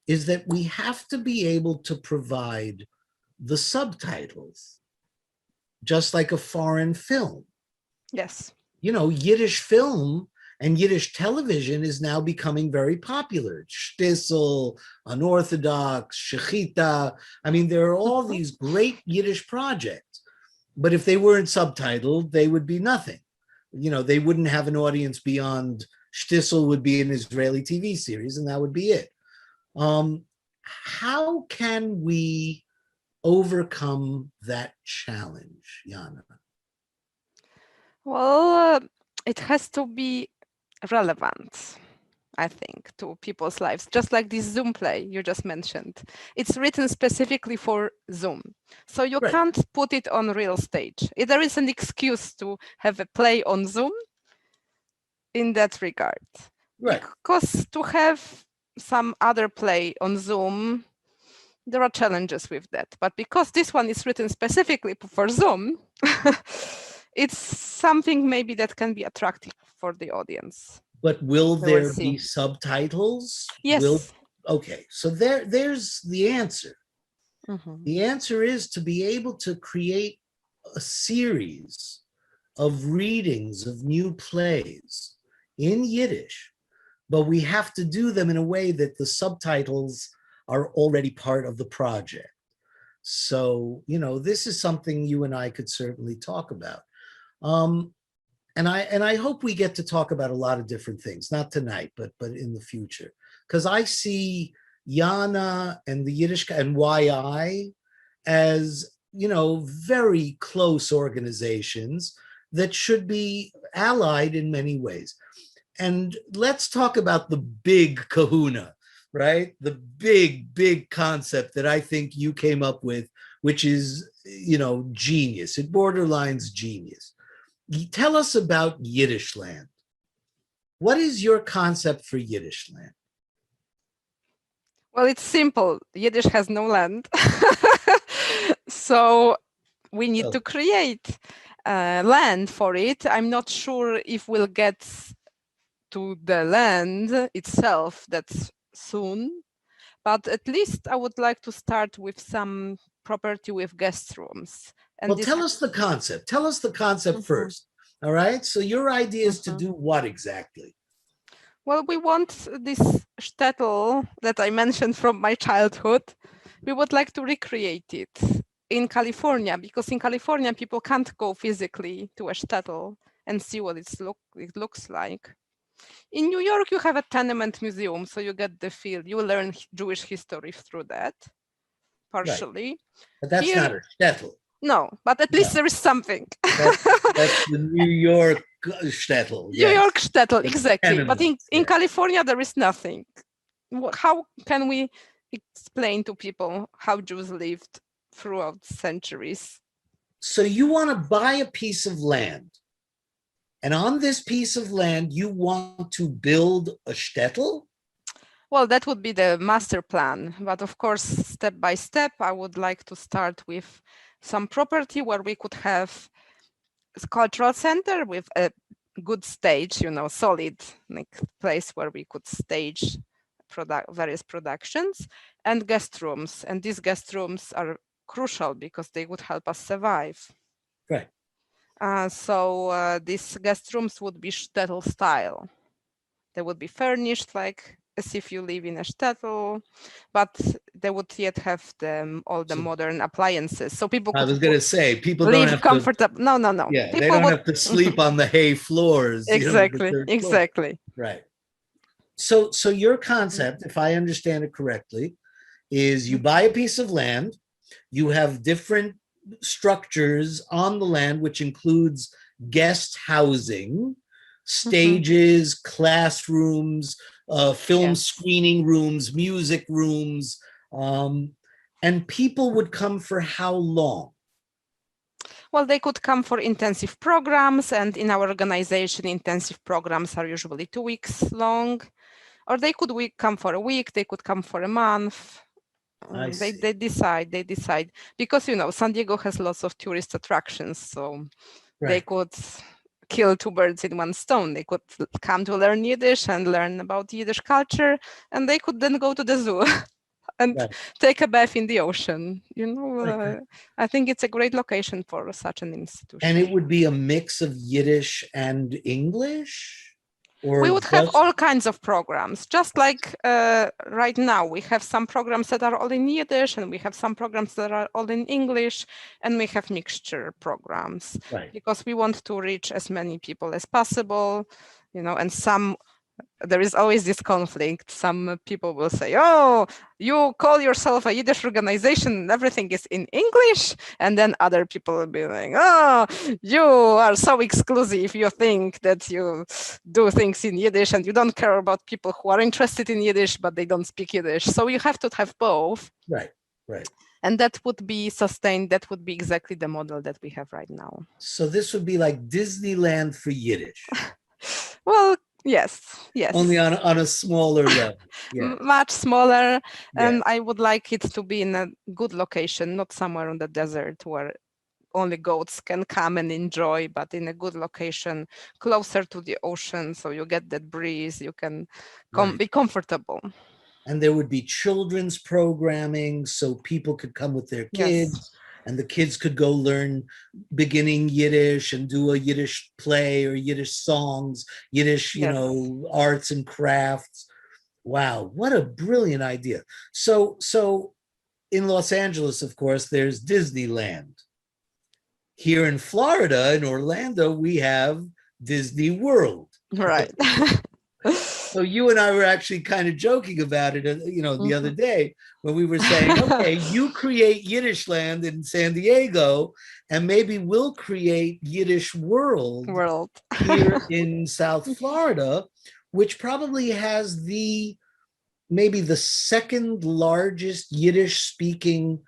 is that we have to be able to provide the subtitles, just like a foreign film. Yes. Yiddish film and Yiddish television is now becoming very popular. Shtisel, Unorthodox, Shechita. I mean, there are all these great Yiddish projects, but if they weren't subtitled, they would be nothing. They wouldn't have an audience beyond Shtisel would be an Israeli TV series, and that would be it. How can we overcome that challenge, Jana? Well, it has to be relevant. I think, to people's lives, just like this Zoom play you just mentioned. It's written specifically for Zoom. So you Right. can't put it on real stage. If there is an excuse to have a play on Zoom in that regard. Right. Because to have some other play on Zoom, there are challenges with that. But because this one is written specifically for Zoom, it's something maybe that can be attractive for the audience. But will We will there see. be subtitles? Yes. Okay, so there's the answer. Mhm. The answer is to be able to create a series of readings of new plays in Yiddish, but we have to do them in a way that the subtitles are already part of the project. So, this is something you and I could certainly talk about. And I hope we get to talk about a lot of different things, not tonight, but in the future, because I see Jana and the Yiddish and YI as, very close organizations that should be allied in many ways. And let's talk about the big kahuna, right? The big concept that I think you came up with, which is, genius. It borderlines genius. Tell us about Yiddish Land. What is your concept for Yiddish Land? Well, it's simple. Yiddish has no land. So we need to create land for it. I'm not sure if we'll get to the land itself that's soon, but at least I would like to start with some property with guest rooms. And Well, tell us the concept. Tell us the concept first. All right. So your idea is to do what exactly? Well, we want this shtetl that I mentioned from my childhood. We would like to recreate it in California, because in California, people can't go physically to a shtetl and see what it looks like. In New York, you have a tenement museum, so you get the feel. You learn Jewish history through that, partially. Right. But that's Here, not a shtetl. No, but at least there is something. That's the New York shtetl. New York shtetl, The exactly. But in tenements, California, there is nothing. How can we explain to people how Jews lived throughout centuries? So you want to buy a piece of land, and on this piece of land, you want to build a shtetl? Well, that would be the master plan. But of course, step by step, I would like to start with some property where we could have a cultural center with a good stage, solid place where we could stage various productions, and guest rooms. And these guest rooms are crucial because they would help us survive. Right. So these guest rooms would be shtetl style. They would be furnished as if you live in a shtetl, but they would yet have all the modern appliances. So people could I was going to say, people don't live have comfortable. No. Yeah, People they don't have to sleep on the hay floors. Exactly, exactly. Right. So your concept, if I understand it correctly, is you buy a piece of land, you have different structures on the land, which includes guest housing, stages, classrooms, film screening rooms, music rooms, and people would come for how long? Well, they could come for intensive programs, and in our organization, intensive programs are usually 2 weeks long, or they could come for a week, they could come for a month. They decide, because, San Diego has lots of tourist attractions, so they could kill two birds in one stone. They could come to learn Yiddish and learn about Yiddish culture, and they could then go to the zoo and take a bath in the ocean. I think it's a great location for such an institution. And it would be a mix of Yiddish and English? Or we would have all kinds of programs, just like right now. We have some programs that are all in Yiddish, and we have some programs that are all in English, and we have mixture programs, because we want to reach as many people as possible, and some there is always this conflict. Some people will say, oh, you call yourself a Yiddish organization, everything is in English. And then other people will be like, oh, you are so exclusive. You think that you do things in Yiddish and you don't care about people who are interested in Yiddish, but they don't speak Yiddish. So you have to have both. Right, right. And that would be sustained. That would be exactly the model that we have right now. So this would be like Disneyland for Yiddish. Well, yes. Only on a smaller level. Yeah. Much smaller. And Yeah. I would like it to be in a good location, not somewhere in the desert where only goats can come and enjoy, but in a good location, closer to the ocean. So you get that breeze, you can Right. be comfortable. And there would be children's programming so people could come with their kids. Yes. And the kids could go learn beginning Yiddish and do a Yiddish play or Yiddish songs, Yiddish, Yes. arts and crafts. Wow, what a brilliant idea. So in Los Angeles, of course, there's Disneyland. Here in Florida, in Orlando, we have Disney World. Right. So you and I were actually kind of joking about it, the other day when we were saying, okay, you create Yiddish Land in San Diego, and maybe we'll create Yiddish World here in South Florida, which probably has maybe the second largest Yiddish speaking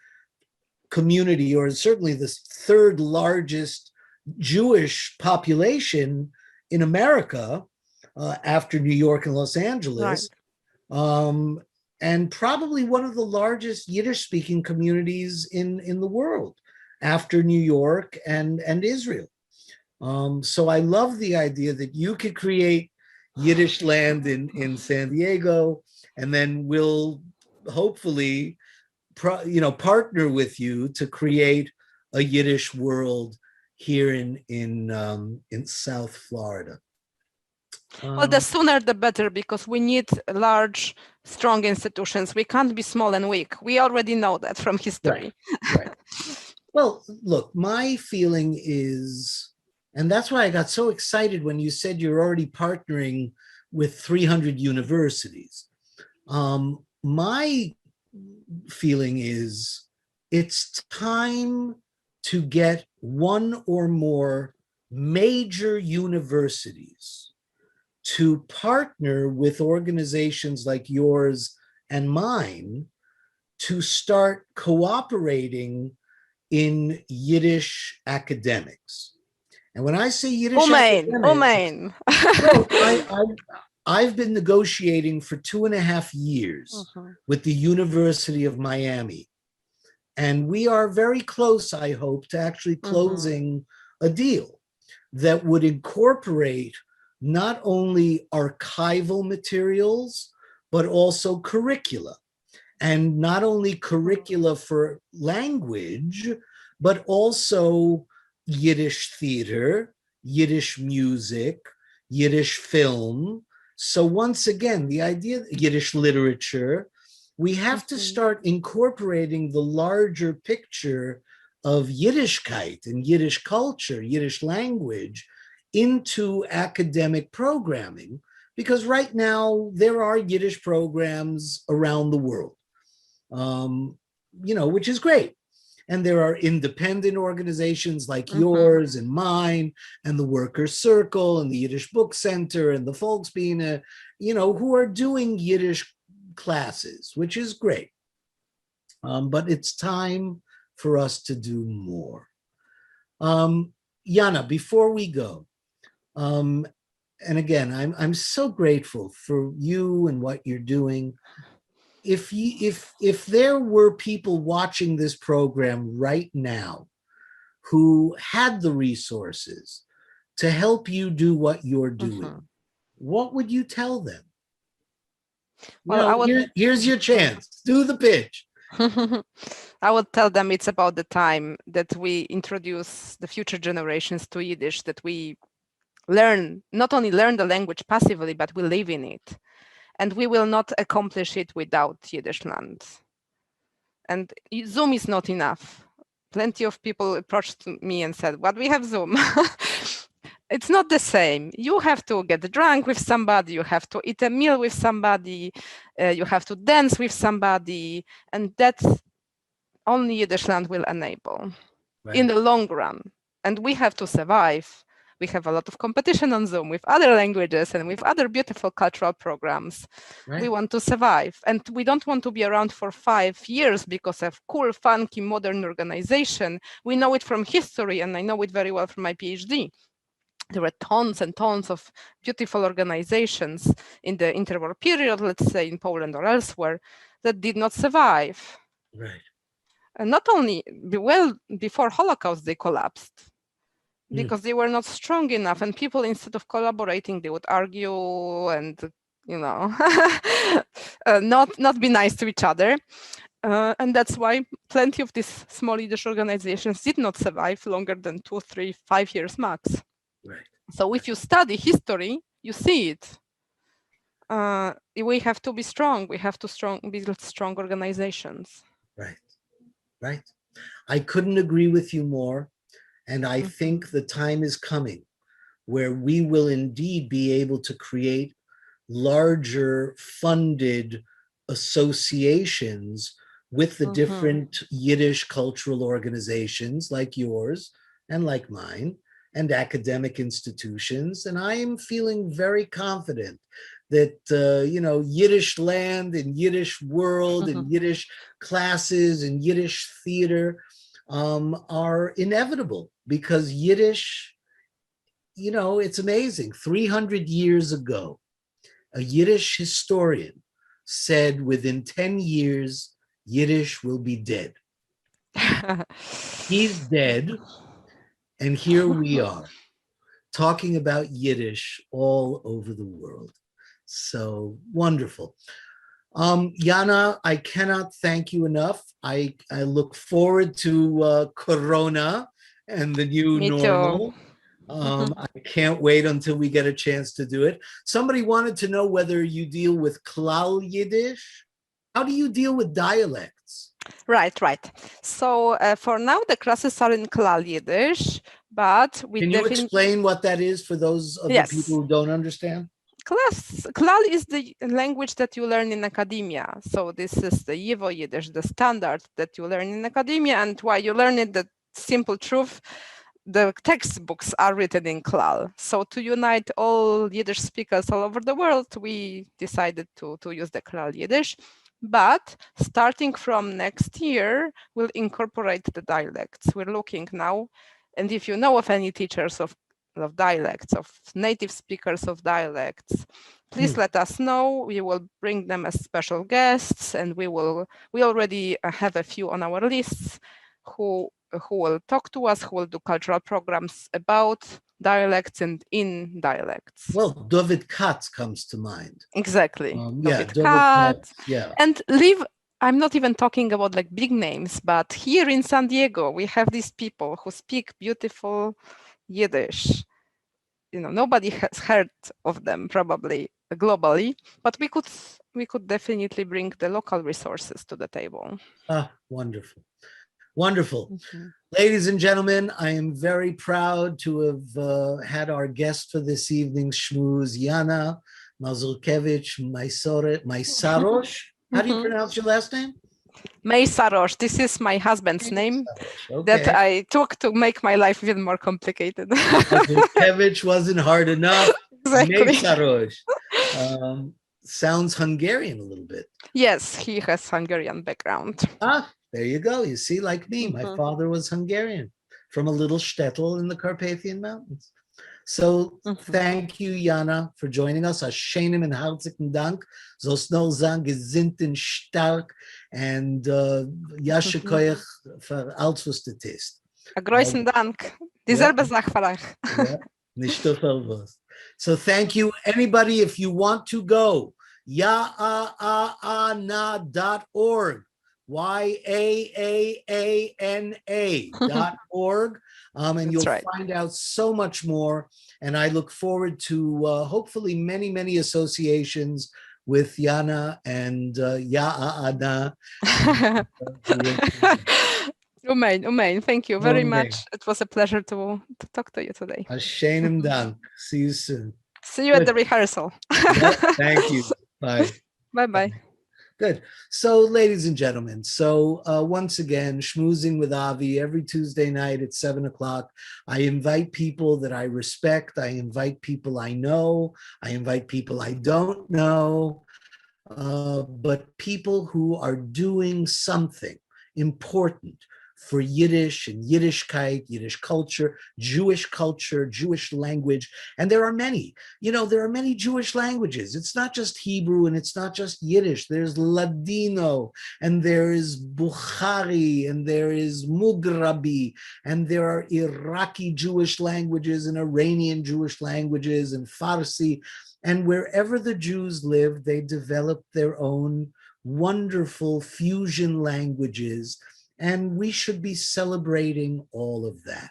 community, or certainly the third largest Jewish population in America. After New York and Los Angeles, right. And probably one of the largest Yiddish-speaking communities in the world after New York and Israel. So I love the idea that you could create Yiddish Land in San Diego, and then we'll hopefully partner with you to create a Yiddish world here in South Florida. Well, the sooner the better, because we need large, strong institutions. We can't be small and weak. We already know that from history. Right. Well, look, my feeling is, and that's why I got so excited when you said you're already partnering with 300 universities. My feeling is it's time to get one or more major universities to partner with organizations like yours and mine to start cooperating in Yiddish academics. And when I say Yiddish academics, I've been negotiating for 2.5 years with the University of Miami. And we are very close, I hope, to actually closing a deal that would incorporate not only archival materials, but also curricula. And not only curricula for language, but also Yiddish theater, Yiddish music, Yiddish film. So once again, the idea, Yiddish literature, we have to start incorporating the larger picture of Yiddishkeit and Yiddish culture, Yiddish language, into academic programming, because right now there are Yiddish programs around the world, which is great. And there are independent organizations like yours and mine and the Workers' Circle and the Yiddish Book Center and the Volksbühne, who are doing Yiddish classes, which is great. But it's time for us to do more. Jana, before we go, and again, I'm so grateful for you and what you're doing. If there were people watching this program right now who had the resources to help you do what you're doing, what would you tell them? Well, here's your chance. Do the pitch. I would tell them it's about the time that we introduce the future generations to Yiddish, that we not only learn the language passively, but we live in it. And we will not accomplish it without Yiddish Land. And Zoom is not enough. Plenty of people approached me and said, "What, we have Zoom?" it's not the same. You have to get drunk with somebody, you have to eat a meal with somebody, you have to dance with somebody, and that's only Yiddish Land will enable in the long run. And we have to survive. We have a lot of competition on Zoom with other languages and with other beautiful cultural programs. Right. We want to survive. And we don't want to be around for 5 years because of cool, funky, modern organization. We know it from history, and I know it very well from my PhD. There were tons and tons of beautiful organizations in the interwar period, let's say in Poland or elsewhere, that did not survive. Right. And not only, well, before Holocaust, they collapsed because they were not strong enough, and people, instead of collaborating, they would argue and, you know, not be nice to each other. And that's why plenty of these small Yiddish organizations did not survive longer than 2, 3, 5 years max. Right. So if you study history, you see it. We have to be strong. We have to build strong organizations. Right. Right. I couldn't agree with you more. And I think the time is coming where we will indeed be able to create larger funded associations with the different Yiddish cultural organizations like yours and like mine and academic institutions. And I am feeling very confident that, you know, Yiddish Land and Yiddish World and Yiddish classes and Yiddish theater are inevitable, because Yiddish, you know, it's amazing. 300 years ago, a Yiddish historian said within 10 years, Yiddish will be dead. He's dead, and here we are talking about Yiddish all over the world. So wonderful. Jana, I cannot thank you enough. I look forward to Corona and the new normal. I can't wait until we get a chance to do it. Somebody wanted to know whether you deal with Klal Yiddish. How do you deal with dialects? Right. So for now, the classes are in Klal Yiddish, but we Can you explain what that is for those of the people who don't understand? Klal is the language that you learn in academia. So this is the Yivo Yiddish, the standard that you learn in academia. And why you learn it, the simple truth, the textbooks are written in Klal. So to unite all Yiddish speakers all over the world, we decided to use the Klal Yiddish. But starting from next year, we'll incorporate the dialects. We're looking now. And if you know of any teachers of dialects, of native speakers of dialects, please let us know. We will bring them as special guests, and we already have a few on our lists who will talk to us, who will do cultural programs about dialects and in dialects. Well, David Katz comes to mind. Exactly. David Katz. Yeah. And I'm not even talking about like big names, but here in San Diego, we have these people who speak beautiful Yiddish. You know, nobody has heard of them probably globally, but we could definitely bring the local resources to the table. Ah, wonderful. Wonderful. Ladies and gentlemen, I am very proud to have had our guest for this evening's schmooze, Jana Mazurkiewicz Meisarosh. How do you pronounce your last name? Meisarosh. This is my husband's name that I took to make my life even more complicated. Mazurkiewicz wasn't hard enough. Exactly. Meisarosh. Sounds Hungarian a little bit. Yes, he has Hungarian background. Ah, there you go. You see, like me, my father was Hungarian from a little shtetl in the Carpathian Mountains. So thank you, Jana, for joining us. Hashenim and herzlichen Dank. So schnell sein, gesinnt und stark, and Yasher Koyach für alles, was du tust. A großen Dank. Dieselbe Sache für euch. Nicht so viel was. So thank you. Anybody, if you want to go, yaana.org. YAAANA.org. And you'll find out so much more. And I look forward to hopefully many, many associations with Jana and Yaana. Umein. Thank you very much. Umein. It was a pleasure to talk to you today. Hashanim Dank. See you soon. See you at the Good. rehearsal. Yep, thank you. Bye. Bye-bye. Good. So, ladies and gentlemen, once again, Schmoozing with Avi every Tuesday night at 7 o'clock. I invite people that I respect. I invite people I know. I invite people I don't know. But people who are doing something important for Yiddish and Yiddishkeit, Yiddish culture, Jewish language. And there are many, there are many Jewish languages. It's not just Hebrew and it's not just Yiddish. There's Ladino and there is Bukhari and there is Mughrabi and there are Iraqi Jewish languages and Iranian Jewish languages and Farsi. And wherever the Jews live, they developed their own wonderful fusion languages. And we should be celebrating all of that.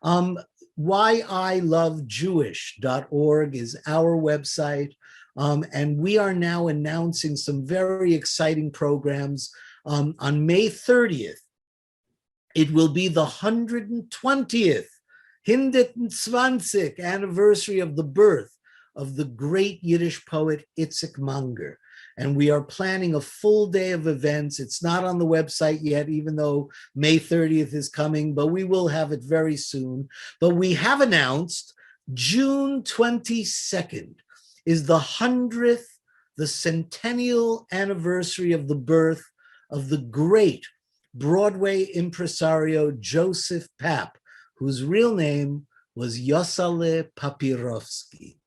whyilovejewish.org is our website. And we are now announcing some very exciting programs. On May 30th, it will be the 120th anniversary of the birth of the great Yiddish poet Itzik Munger. And we are planning a full day of events. It's not on the website yet, even though May 30th is coming, but we will have it very soon. But we have announced June 22nd is the 100th, the centennial anniversary of the birth of the great Broadway impresario Joseph Papp, whose real name was Yossele Papirovsky.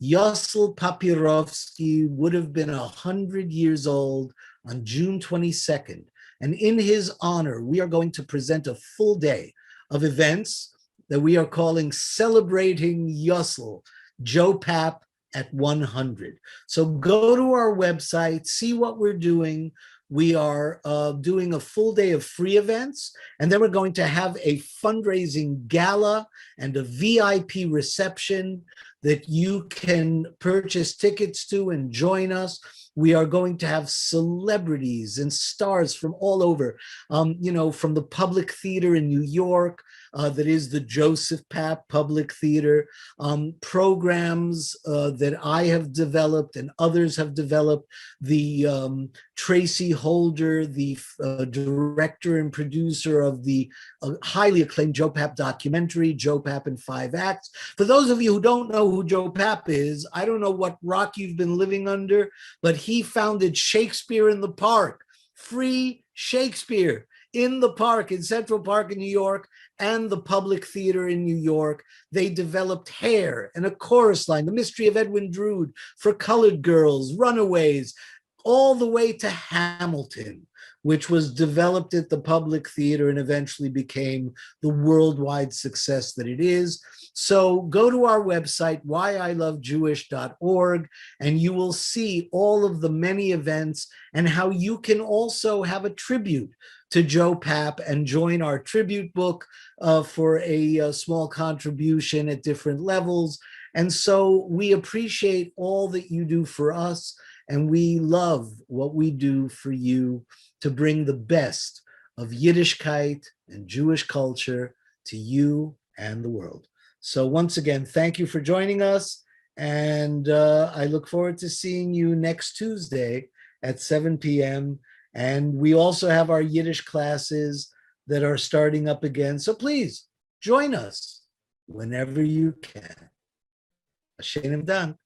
Yossel Papirovsky would have been 100 years old on June 22nd. And in his honor, we are going to present a full day of events that we are calling Celebrating Yossel, Joe Papp at 100. So go to our website, see what we're doing. We are doing a full day of free events, and then we're going to have a fundraising gala and a VIP reception that you can purchase tickets to and join us. We are going to have celebrities and stars from all over, from the Public Theater in New York, that is the Joseph Papp Public Theater, programs that I have developed and others have developed. The Tracy Holder, the director and producer of the highly acclaimed Joe Papp documentary, Joe Papp in 5 Acts. For those of you who don't know who Joe Papp is, I don't know what rock you've been living under, but he founded Shakespeare in the Park, free Shakespeare in the Park, in Central Park in New York, and the Public Theater in New York. They developed Hair and a chorus line, The Mystery of Edwin Drood, For Colored Girls, Runaways, all the way to Hamilton, which was developed at the Public Theater and eventually became the worldwide success that it is. So go to our website, whyilovejewish.org, and you will see all of the many events and how you can also have a tribute to Joe Papp and join our tribute book for a small contribution at different levels. And so we appreciate all that you do for us, and we love what we do for you to bring the best of Yiddishkeit and Jewish culture to you and the world. So once again, thank you for joining us. And I look forward to seeing you next Tuesday at 7 p.m. And we also have our Yiddish classes that are starting up again. So please join us whenever you can. Hashanim Dank.